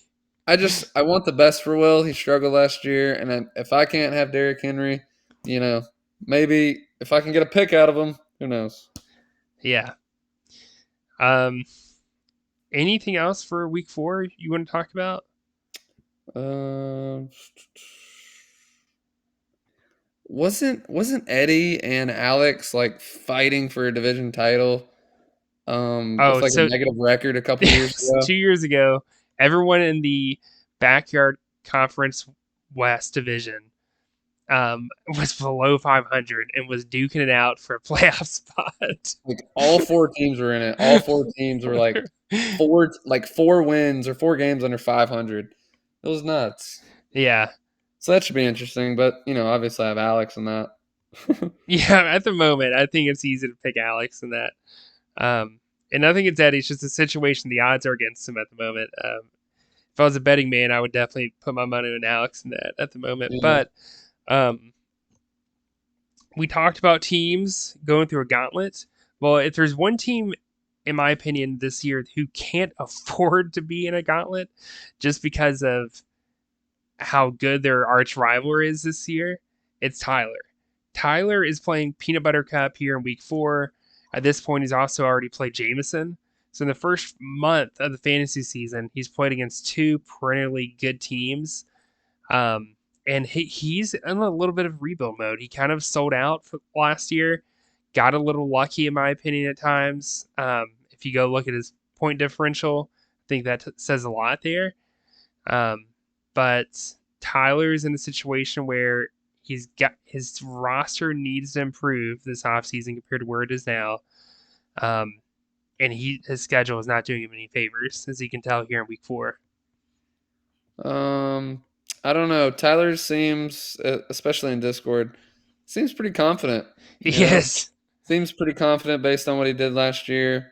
I want the best for Will. He struggled last year, and if I can't have Derrick Henry, you know, maybe if I can get a pick out of him, who knows? Yeah. Um. Anything else for week 4 you want to talk about? Um, wasn't Eddie and Alex like fighting for a division title? Oh, With like a so negative record a couple years ago. 2 years ago, everyone in the backyard conference West division was below 500 and was duking it out for a playoff spot. Like all four teams were in it. All four teams were four wins or 4 games under 500. It was nuts. Yeah. So that should be interesting. But obviously I have Alex in that. Yeah, at the moment, I think it's easy to pick Alex in that. And nothing against Eddie. It's just a situation. The odds are against him at the moment. If I was a betting man, I would definitely put my money on Alex in that at the moment. Yeah. But we talked about teams going through a gauntlet. Well, if there's one team, in my opinion, this year who can't afford to be in a gauntlet just because of how good their arch rival is this year, it's Tyler. Tyler is playing Peanut Butter Cup here in week 4. At this point, he's also already played Jameson. So in the first month of the fantasy season, he's played against 2 perennially good teams. And he's in a little bit of rebuild mode. He kind of sold out for last year, got a little lucky, in my opinion, at times. If you go look at his point differential, I think that says a lot there. But Tyler's in a situation where he's got his roster needs to improve this offseason compared to where it is now. And his schedule is not doing him any favors, as you can tell here in week 4. I don't know. Tyler seems, especially in Discord, seems pretty confident. Yes. Seems pretty confident based on what he did last year.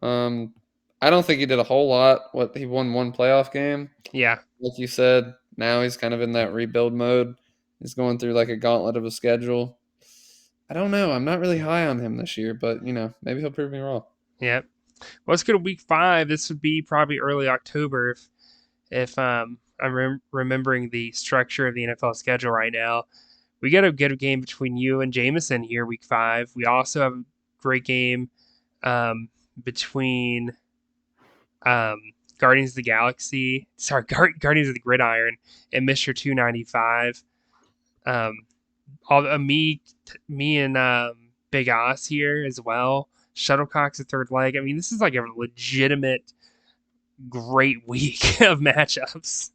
I don't think he did a whole lot. He won 1 playoff game. Yeah. Like you said, now he's kind of in that rebuild mode. He's going through like a gauntlet of a schedule. I don't know. I'm not really high on him this year, but maybe he'll prove me wrong. Yep. Well, let's go to week 5. This would be probably early October if I'm remembering the structure of the NFL schedule right now. we got a good game between you and Jameson here, week 5. We also have a great game between Guardians of the Galaxy. Sorry, Guardians of the Gridiron and Mr. 295. Me and Big Oz here as well. Shuttlecock's a third leg. I mean, this is like a legitimate great week of matchups.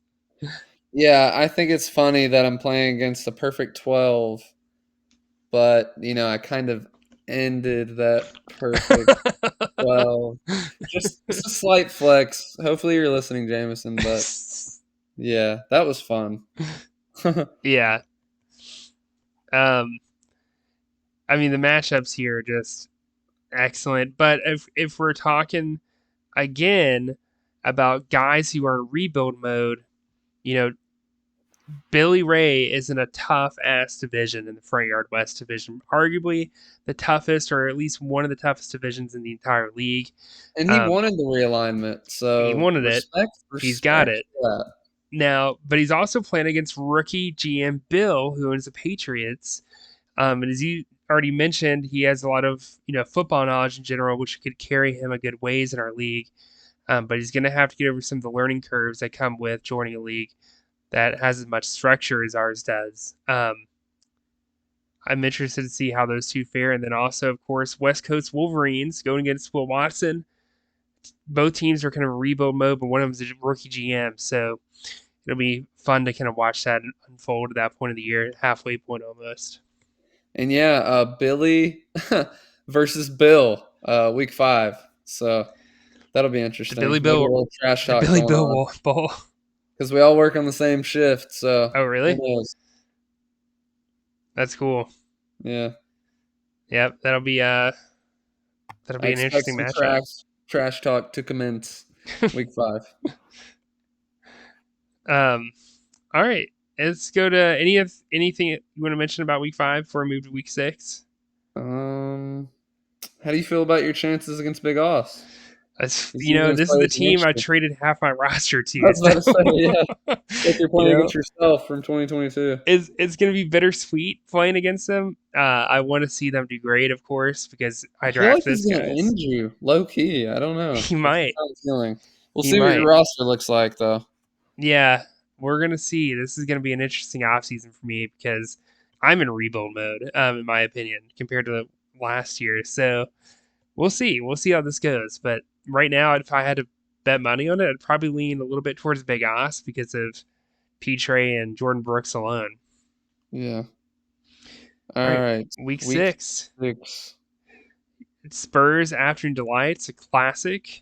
Yeah, I think it's funny that I'm playing against the perfect 12, but I kind of ended that perfect 12. Just a slight flex. Hopefully you're listening, Jameson, but yeah, that was fun. Yeah. I mean, the matchups here are just excellent. But if we're talking again about guys who are in rebuild mode, Billy Ray is in a tough ass division in the Front Yard West division, arguably the toughest, or at least one of the toughest divisions in the entire league. And he wanted the realignment, He so wanted it. He's got it that. now. But he's also playing against rookie GM Bill, who owns the Patriots. And as you already mentioned, he has a lot of football knowledge in general, which could carry him a good ways in our league. But he's going to have to get over some of the learning curves that come with joining a league that has as much structure as ours does. I'm interested to see how those two fare. And then also, of course, West Coast Wolverines going against Will Watson. Both teams are kind of rebuild mode, but one of them is a rookie GM. So it'll be fun to kind of watch that unfold at that point of the year, halfway point almost. And yeah, Billy versus Bill, week 5. So that'll be interesting. The Billy Maybe Bill, a little trash talk the Billy going Bill on. Bowl. Because we all work on the same shift, so oh really? Who knows? That's cool. Yeah. Yep, that'll be an interesting matchup. Trash talk to commence week 5. All right. Let's go to anything you want to mention about week 5 before we move to week 6. How do you feel about your chances against Big Oss? This is the team I traded half my roster to. I was about to say, yeah. Like you're playing against yourself from 2022. It's going to be bittersweet playing against them. I want to see them do great, of course, because I draft this guy. He's going to end you, low key. I don't know. He might. We'll see what your roster looks like, though. Yeah, we're going to see. This is going to be an interesting offseason for me because I'm in rebuild mode, in my opinion, compared to last year. So we'll see. We'll see how this goes. But right now, if I had to bet money on it, I'd probably lean a little bit towards Big Oss because of P-Trey and Jordan Brooks alone. Yeah. All right. Week 6. Spurs Afternoon Delights, a classic.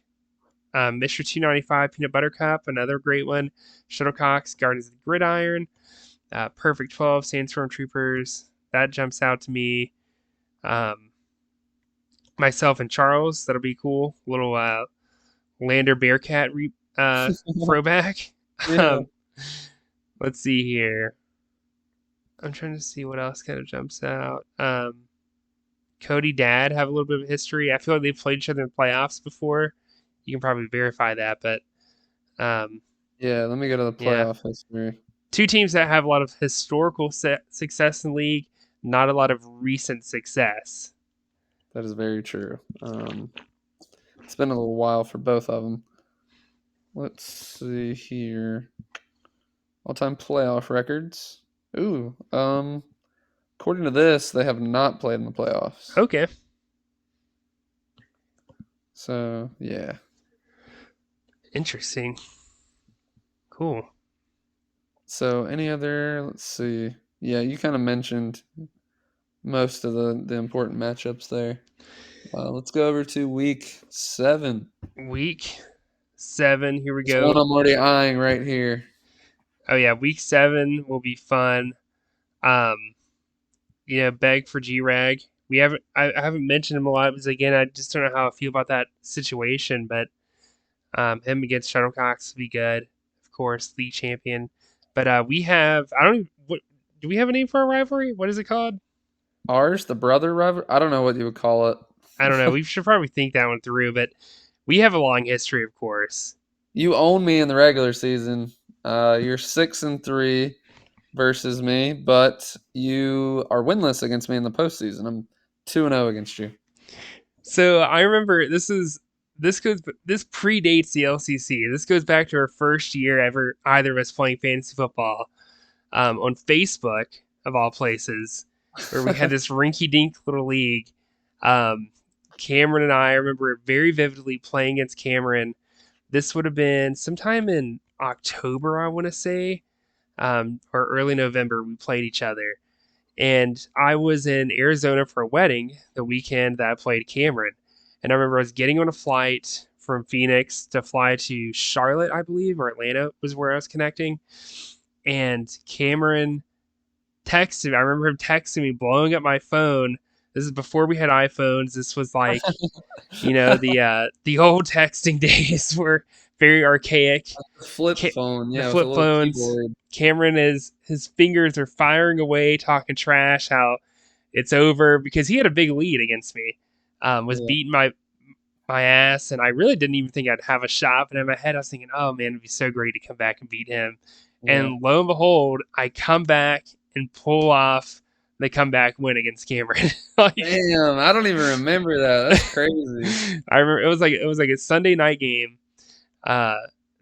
Mr. 295 Peanut Butter Cup, another great one. Shuttlecocks, Guardians of the Gridiron. Perfect 12, Sandstorm Troopers. That jumps out to me. Myself and Charles, that'll be cool. Little Lander Bearcat throwback. Yeah. Let's see here. I'm trying to see what else kind of jumps out. Cody Dad have a little bit of history. I feel like they've played each other in playoffs before. You can probably verify that, but yeah, let me go to the playoff history. Two teams that have a lot of historical success in the league, not a lot of recent success. That is very true. It's been a little while for both of them. Let's see here. All-time playoff records. Ooh, according to this, they have not played in the playoffs. Okay. So, yeah. Interesting. Cool. So, any other, let's see. Yeah, you kind of mentioned most of the important matchups there. Let's go over to week 7. Week 7, here we go. One I'm already eyeing right here. Oh yeah, week 7 will be fun. Beg for G-Rag. I haven't mentioned him a lot because again, I just don't know how I feel about that situation. But him against Shuttlecocks will be good, of course, league champion. But we have do we have a name for our rivalry? What is it called? Ours, the brother rivalry. I don't know what you would call it. I don't know. We should probably think that one through. But we have a long history, of course. You own me in the regular season. You're 6-3. versus me, but you are winless against me in the postseason. I'm 2-0 against you. So I remember this predates the LCC. This goes back to our first year ever either of us playing fantasy football on Facebook of all places, where we had this rinky-dink little league. Cameron and I remember very vividly playing against Cameron. This would have been sometime in October, I want to say, or early November. We played each other, and I was in Arizona for a wedding the weekend that I played Cameron. And I remember I was getting on a flight from Phoenix to fly to Charlotte, I believe, or Atlanta was where I was connecting. And Cameron texted me. I remember him texting me, blowing up my phone. This is before we had iPhones. This was like, the old texting days were very archaic. The flip phone, The yeah, with a flip little phones. keyboard. Cameron his fingers are firing away, talking trash, how it's over because he had a big lead against me. Was Yeah. beating my ass, and I really didn't even think I'd have a shot. But in my head, I was thinking, oh man, it'd be so great to come back and beat him. Yeah. And lo and behold, I come back and pull off the comeback win against Cameron. Like, Damn, I don't even remember that. That's crazy. I remember it was like a Sunday night game uh,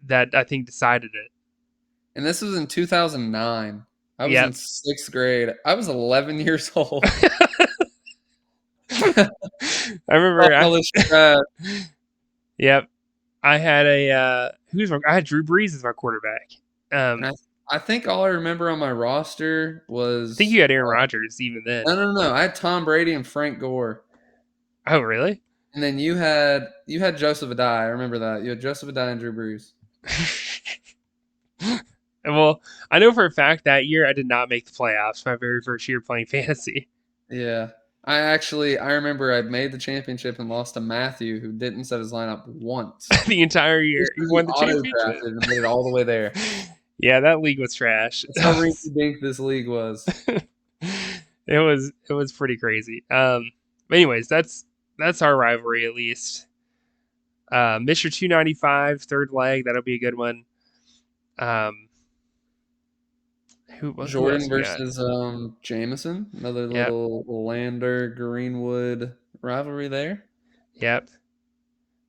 that I think decided it. And this was in 2009. I was in Yep. 6th grade. I was 11 years old. I remember. All this trash. Yep. I had I had Drew Brees as my quarterback. And I think all I remember on my roster I think was you had Aaron Rodgers even then. no. I had Tom Brady and Frank Gore. Oh, really? And then you had Joseph Adai. I remember that. You had Joseph Adai and Drew Brees. Well, I know for a fact that year I did not make the playoffs. My very first year playing fantasy. Yeah. I remember I made the championship and lost to Matthew, who didn't set his lineup once. The entire year, Just you 'cause he won the championship. auto-drafted and made it all the way there. Yeah, that league was trash. That's how rinky-dink this league was. It was pretty crazy. But anyways, that's our rivalry at least. Mr. 295 third leg, that'll be a good one. Who else Jordan we got? versus Jameson, another Yep, little Lander Greenwood rivalry there. yep. So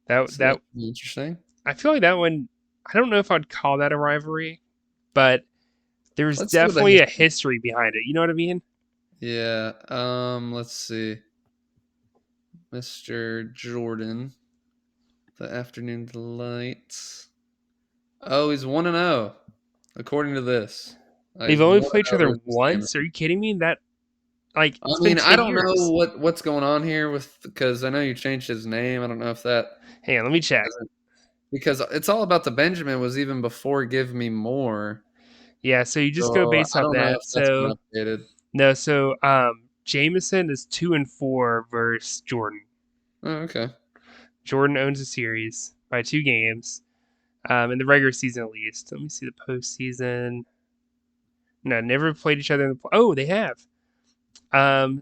That that's interesting. I feel like that one. I don't know if I'd call that a rivalry, but there's Let's see what the definitely a history. history behind it. You know what I mean? Yeah. Let's see. Mr. Jordan, the afternoon delights. Oh, he's 1-0, according to this. They've He's only 1-0 played each other versus Cameron. once. Are you kidding me? That like I it's been mean, I 10 don't years. know what's going on here with because I know you changed his name. I don't know if that Hang on, let me check. because it's all about the Benjamin was even before Give Me More. Yeah, so you just go So based I off don't know that. if that's been So updated. no, so Jameson is 2-4 versus Jordan. Oh, okay. Jordan owns the series by 2 games. In the regular season at least. Let me see the postseason. No, never played each other in the oh, they have.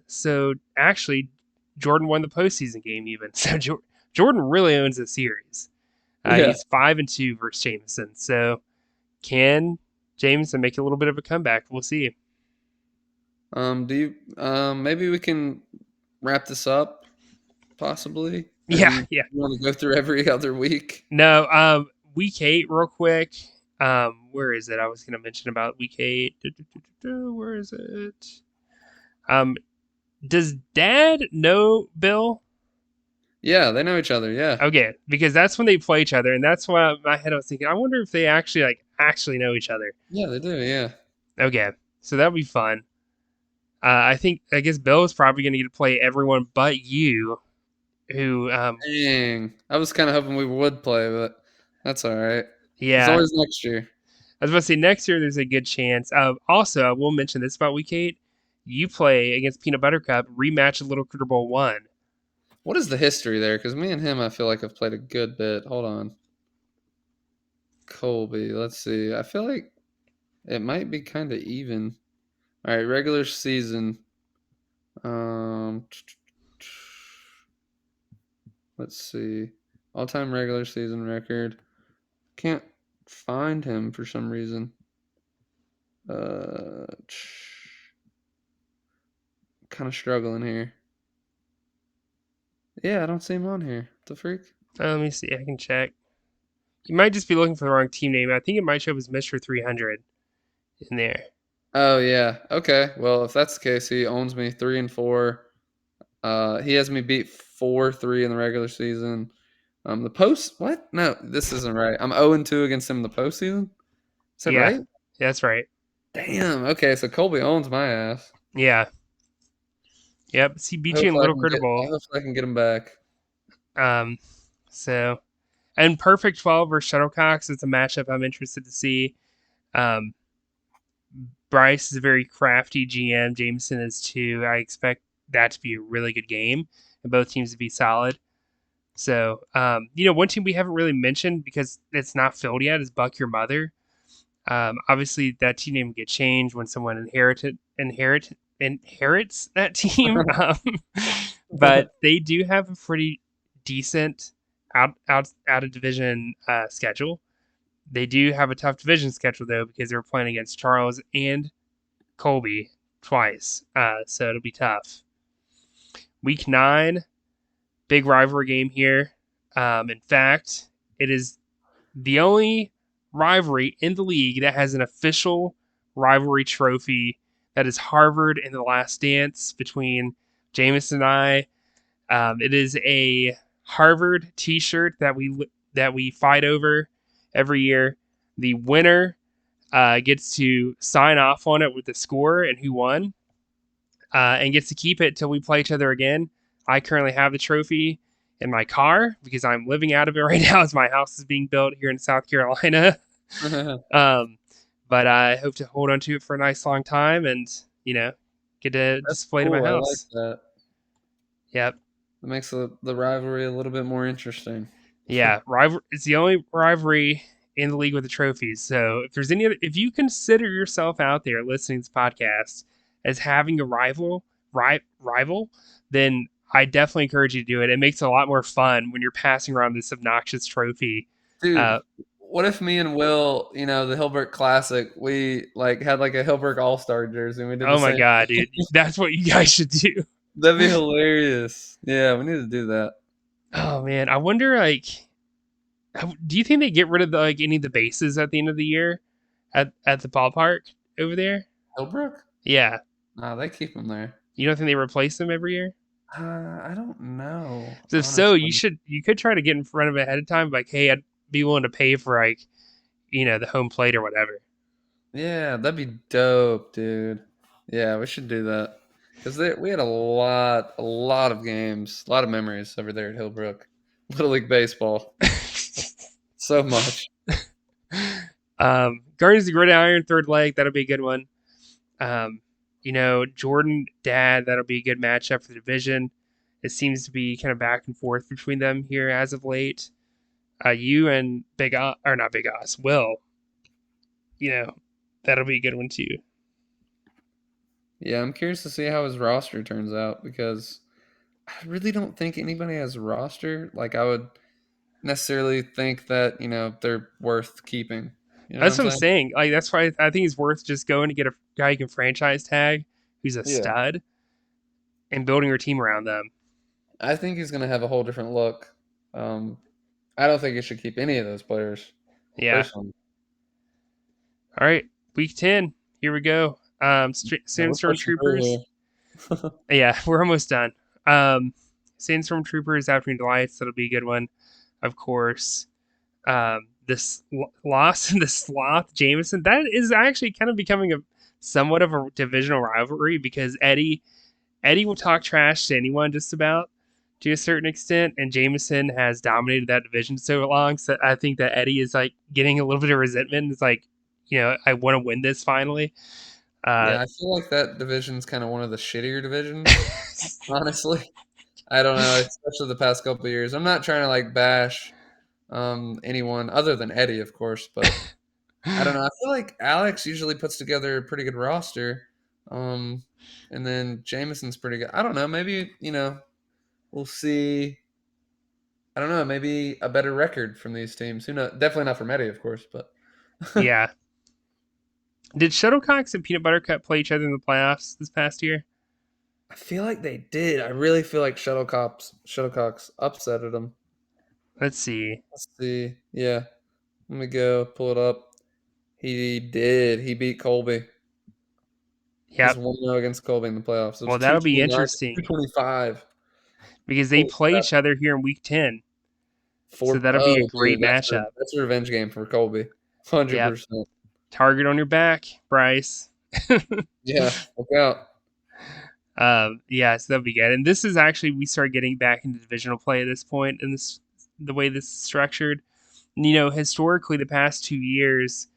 So actually, Jordan won the postseason game even. So Jordan really owns the series. Yeah. He's 5-2 versus Jameson. So can Jameson make a little bit of a comeback? We'll see. Do you maybe we can wrap this up possibly, Yeah, and yeah. you want to go through every other week? No, week 8 real quick. Where is it? I was gonna mention about week 8. Where is it? Does Dad know Bill? Yeah, they know each other. Yeah. Okay, because that's when they play each other, and that's why in my head I was thinking, I wonder if they actually know each other. Yeah, they do. Yeah. Okay, so that'll be fun. I guess Bill is probably going to get to play everyone but you, who Dang. I was kind of hoping we would play, but that's all right. It's yeah. always next year. I was about to say next year there's a good chance. Also, I will mention this about week 8. You play against Peanut Butter Cup rematch of Little Critter Bowl 1. What is the history there? Because me and him, I feel like have played a good bit. Hold on. Colby. Let's see. I feel like it might be kind of even. All right, regular season. Um, let's see. All-time regular season record. Can't find him for some reason. Kind of struggling here. Yeah, I don't see him on here. What the freak? Let me see. I can check. You might just be looking for the wrong team name. I think it might show up as Mr. 300 in there. Oh yeah. Okay. Well, if that's the case, he owns me 3-4. He has me beat 4-3 in the regular season. The post what? No, this isn't right. I'm 0-2 against him in the postseason. Is that Yeah, right? that's right. Damn. Okay, so Colby owns my ass. Yeah. Yep. He beat you in Little Critter Bowl. Hopefully I can get him back. Um, so and Perfect 12 versus Shuttlecocks is a matchup I'm interested to see. Um, Bryce is a very crafty GM. Jameson is too. I expect that to be a really good game and both teams to be solid. So, one team we haven't really mentioned because it's not filled yet is Buck Your Mother. Obviously, that team name will get changed when someone inherits that team. But they do have a pretty decent out of division schedule. They do have a tough division schedule though because they're playing against Charles and Colby twice, so it'll be tough. Week 9, big rivalry game here. In fact, it is the only rivalry in the league that has an official rivalry trophy. That is Harvard in The Last Dance between Jameson and I. It is a Harvard T-shirt that we fight over every year. The winner gets to sign off on it with the score and who won, and gets to keep it till we play each other again. I currently have the trophy in my car because I'm living out of it right now as my house is being built here in South Carolina. um, but I hope to hold on to it for a nice long time and, get to That's display it in my cool. I like house. that. Yep. It makes the rivalry a little bit more interesting. Yeah. It's the only rivalry in the league with the trophies. So if you consider yourself out there listening to this podcast as having a rival, then I definitely encourage you to do it. It makes it a lot more fun when you're passing around this obnoxious trophy. Dude, what if me and Will, the Hillbrook Classic, we had like a Hillbrook All-Star jersey and we did the Oh my same? god, dude, that's what you guys should do. That'd be hilarious. Yeah, we need to do that. Oh man, I wonder do you think they get rid of any of the bases at the end of the year at the ballpark over there? Hillbrook? Yeah, Nah, they keep them there. you don't think they replace them every year? I don't know, So if so, honestly. you could try to get in front of it ahead of time, like, hey, I'd be willing to pay for the home plate or whatever. Yeah, that'd be dope, dude. Yeah, we should do that. Because we had a lot of games, a lot of memories over there at Hillbrook. Little League Baseball. So much. Guardians of the Gridiron, third leg, that'll be a good one. Jordan Dad, that'll be a good matchup for the division. It seems to be kind of back and forth between them here as of late. You and Big Oz, or not Big Oz, Will, that'll be a good one too. Yeah, I'm curious to see how his roster turns out because I really don't think anybody has a roster. Like, I would necessarily think that, they're worth keeping. You know what That's I'm what I'm saying? saying. Like, that's why I think it's worth just going to get a guy you can franchise tag who's a Yeah. stud and building your team around them. I think he's going to have a whole different look. I don't think you should keep any of those players, Yeah. personally. All right. Week 10. Here we go. Yeah, we're Sandstorm pushing through Troopers. here. Yeah, we're almost done. Sandstorm Troopers, Afternoon Delights. That'll be a good one. Of course. This loss in the Sloth Jameson. That is actually kind of becoming somewhat of a divisional rivalry because Eddie will talk trash to anyone just about to a certain extent, and Jameson has dominated that division so long. So I think that Eddie is getting a little bit of resentment. It's I want to win this finally. Yeah, I feel like that division's kind of one of the shittier divisions, honestly. I don't know, especially the past couple of years. I'm not trying to bash anyone other than Eddie, of course, but I don't know. I feel like Alex usually puts together a pretty good roster. Um, and then Jameson's pretty good. I don't know. Maybe, we'll see. I don't know. Maybe a better record from these teams. Who knows? Definitely not from Eddie, of course, but yeah. Did Shuttlecocks and Peanut Butter Cup play each other in the playoffs this past year? I feel like they did. I really feel like Shuttlecocks upsetted them. Let's see. Let's see. Yeah. Let me go pull it up. He did. He beat Colby. He's Yep. 1-0 against Colby in the playoffs. It was Well, that'll be 229 to interesting 225. because they Holy play crap. each other here in week 10. So that'll be a Oh, great dude, matchup. that's a revenge game for Colby. Yep. 100%. Target on your back, Bryce. Yeah, look out. Yeah, so that'll be good. And this is actually, we start getting back into divisional play at this point, and this the way this is structured. Historically, the past 2 years,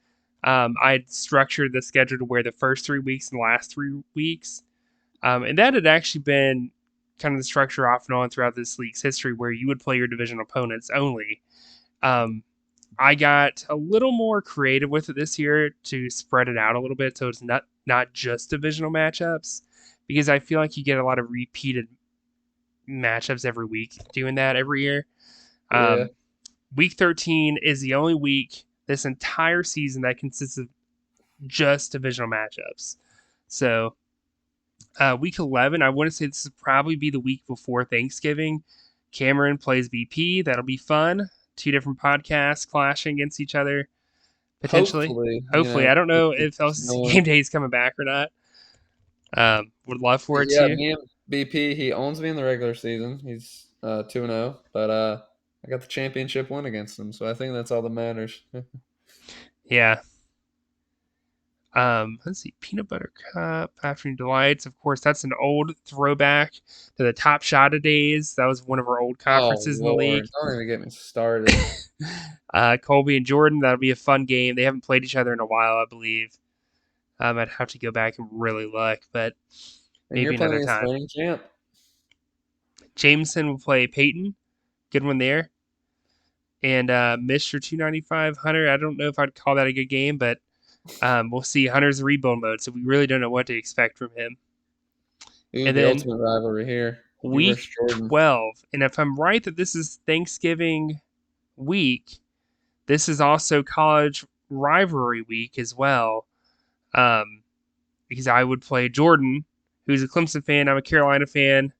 I'd structured the schedule to where the first 3 weeks and the last 3 weeks, and that had actually been kind of the structure off and on throughout this league's history, where you would play your division opponents only. I got a little more creative with it this year to spread it out a little bit, so it's not just divisional matchups, because I feel like you get a lot of repeated matchups every week doing that every year. Yeah. Week 13 is the only week this entire season that consists of just divisional matchups. So week 11, I want to say this would probably be the week before Thanksgiving. Cameron plays VP. That'll be fun. 2 different podcasts clashing against each other, potentially. Hopefully, Hopefully. I don't know keep if LCC going. Game Day is coming back or not. Would love for it Yeah, to. me and BP, he owns me in the regular season. He's 2-0, but I got the championship win against him, so I think that's all that matters. Yeah. Let's see. Peanut Butter Cup, Afternoon Delights. Of course, that's an old throwback to the Top Shot days. That was one of our old Oh conferences in the league. Lord, don't even get me started. Colby and Jordan, that'll be a fun game. They haven't played each other in a while, I believe. I'd have to go back and really look, but And you're maybe playing another against the time. reigning champ. Jameson will play Peyton. Good one there. And Mr. 295 Hunter, I don't know if I'd call that a good game, but we'll see. Hunter's rebuild mode, so we really don't know what to expect from him. Ooh, And the then ultimate rivalry here. You week versus Jordan. 12, and if I'm right that this is Thanksgiving week, this is also college rivalry week as well. Because I would play Jordan, who's a Clemson fan. I'm a Carolina fan.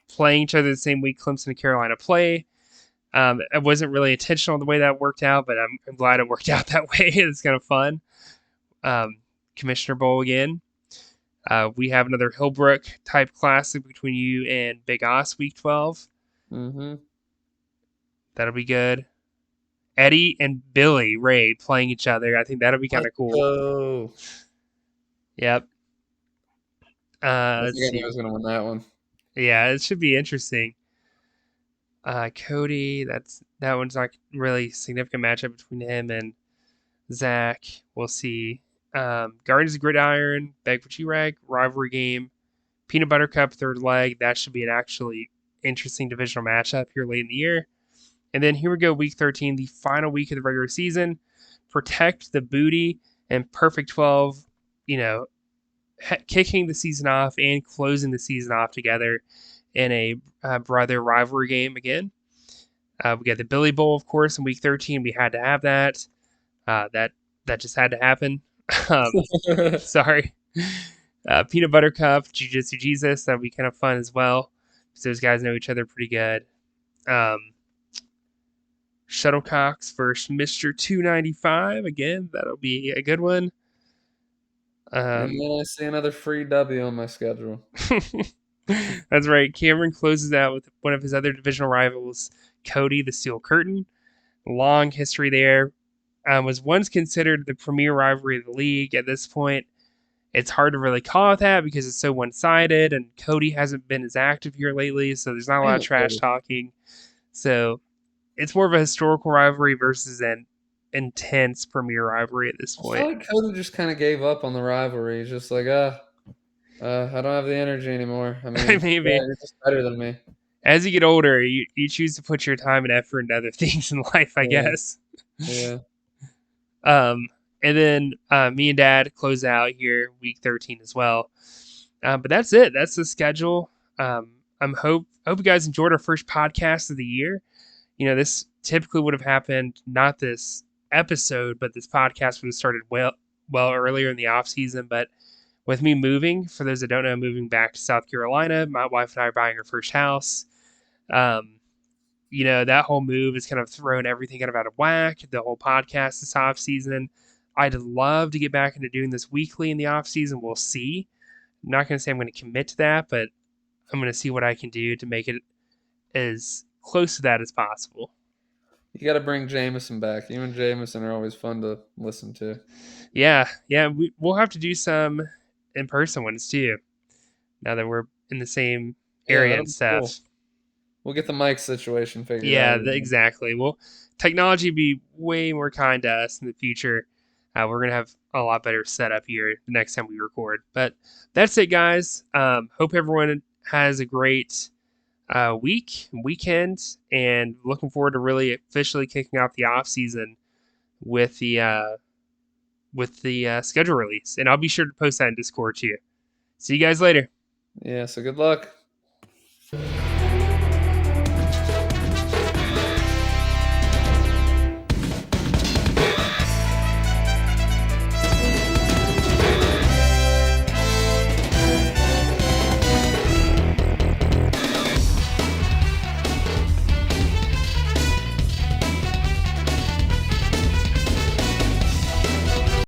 Playing each other the same week Clemson and Carolina play. It wasn't really intentional the way that worked out, but I'm glad it worked out that way. It's kind of fun. Commissioner Bowl again. We have another Hillbrook type classic between you and Big Os week 12. Mm-hmm. That'll be good. Eddie and Billy Ray playing each other. I think that'll be kind of cool. Go. Yep. I Let's think I knew I see. was gonna win that one. Yeah, it should be interesting. Cody, that one's not really significant matchup between him and Zach. We'll see. Guardians of Gridiron, Beg for G-Rag, rivalry game. Peanut Butter Cup, third leg. That should be an actually interesting divisional matchup here late in the year. And then here we go, week 13, the final week of the regular season. Protect the booty and Perfect 12, kicking the season off and closing the season off together in a brother rivalry game again. We got the Billy Bowl, of course, in week 13. We had to have that. That just had to happen. Sorry. Peanut Butter Cup, Jiu Jitsu Jesus. That'll be kind of fun as well, because those guys know each other pretty good. Shuttlecocks versus Mr. 295. Again, that'll be a good one. And then I see another free W on my schedule. That's right. Cameron closes out with one of his other divisional rivals, Cody the Steel Curtain. Long history there. Was once considered the premier rivalry of the league. At this point, it's hard to really call it that because it's so one-sided, and Cody hasn't been as active here lately, so there's not a lot of trash talking. So it's more of a historical rivalry versus an intense premier rivalry at this I point. feel like Cody just kind of gave up on the rivalry. He's just like, I don't have the energy anymore. I mean, Maybe. yeah, you're just better than me. As you get older, you choose to put your time and effort into other things in life, I guess. Yeah. And then me and Dad close out here week 13 as well. But that's it. That's the schedule. Hope you guys enjoyed our first podcast of the year. This typically would have happened, not this episode, but this podcast would have started earlier in the off season, but with me moving, for those that don't know, moving back to South Carolina, my wife and I are buying our first house. That whole move has kind of thrown everything kind of out of whack. The whole podcast this off season. I'd love to get back into doing this weekly in the off season. We'll see. I'm not going to say I'm going to commit to that, but I'm going to see what I can do to make it as close to that as possible. You got to bring Jameson back. You and Jameson are always fun to listen to. Yeah. We'll have to do some in-person ones too, now that we're in the same area and stuff. Cool. We'll get the mic situation figured Yeah, out. exactly. Well, technology will be way more kind to us in the future. We're going to have a lot better setup here the next time we record. But that's it, guys. Hope everyone has a great weekend, and looking forward to really officially kicking off the off season with the schedule release. And I'll be sure to post that in Discord too. See you guys later. Yeah, so good luck.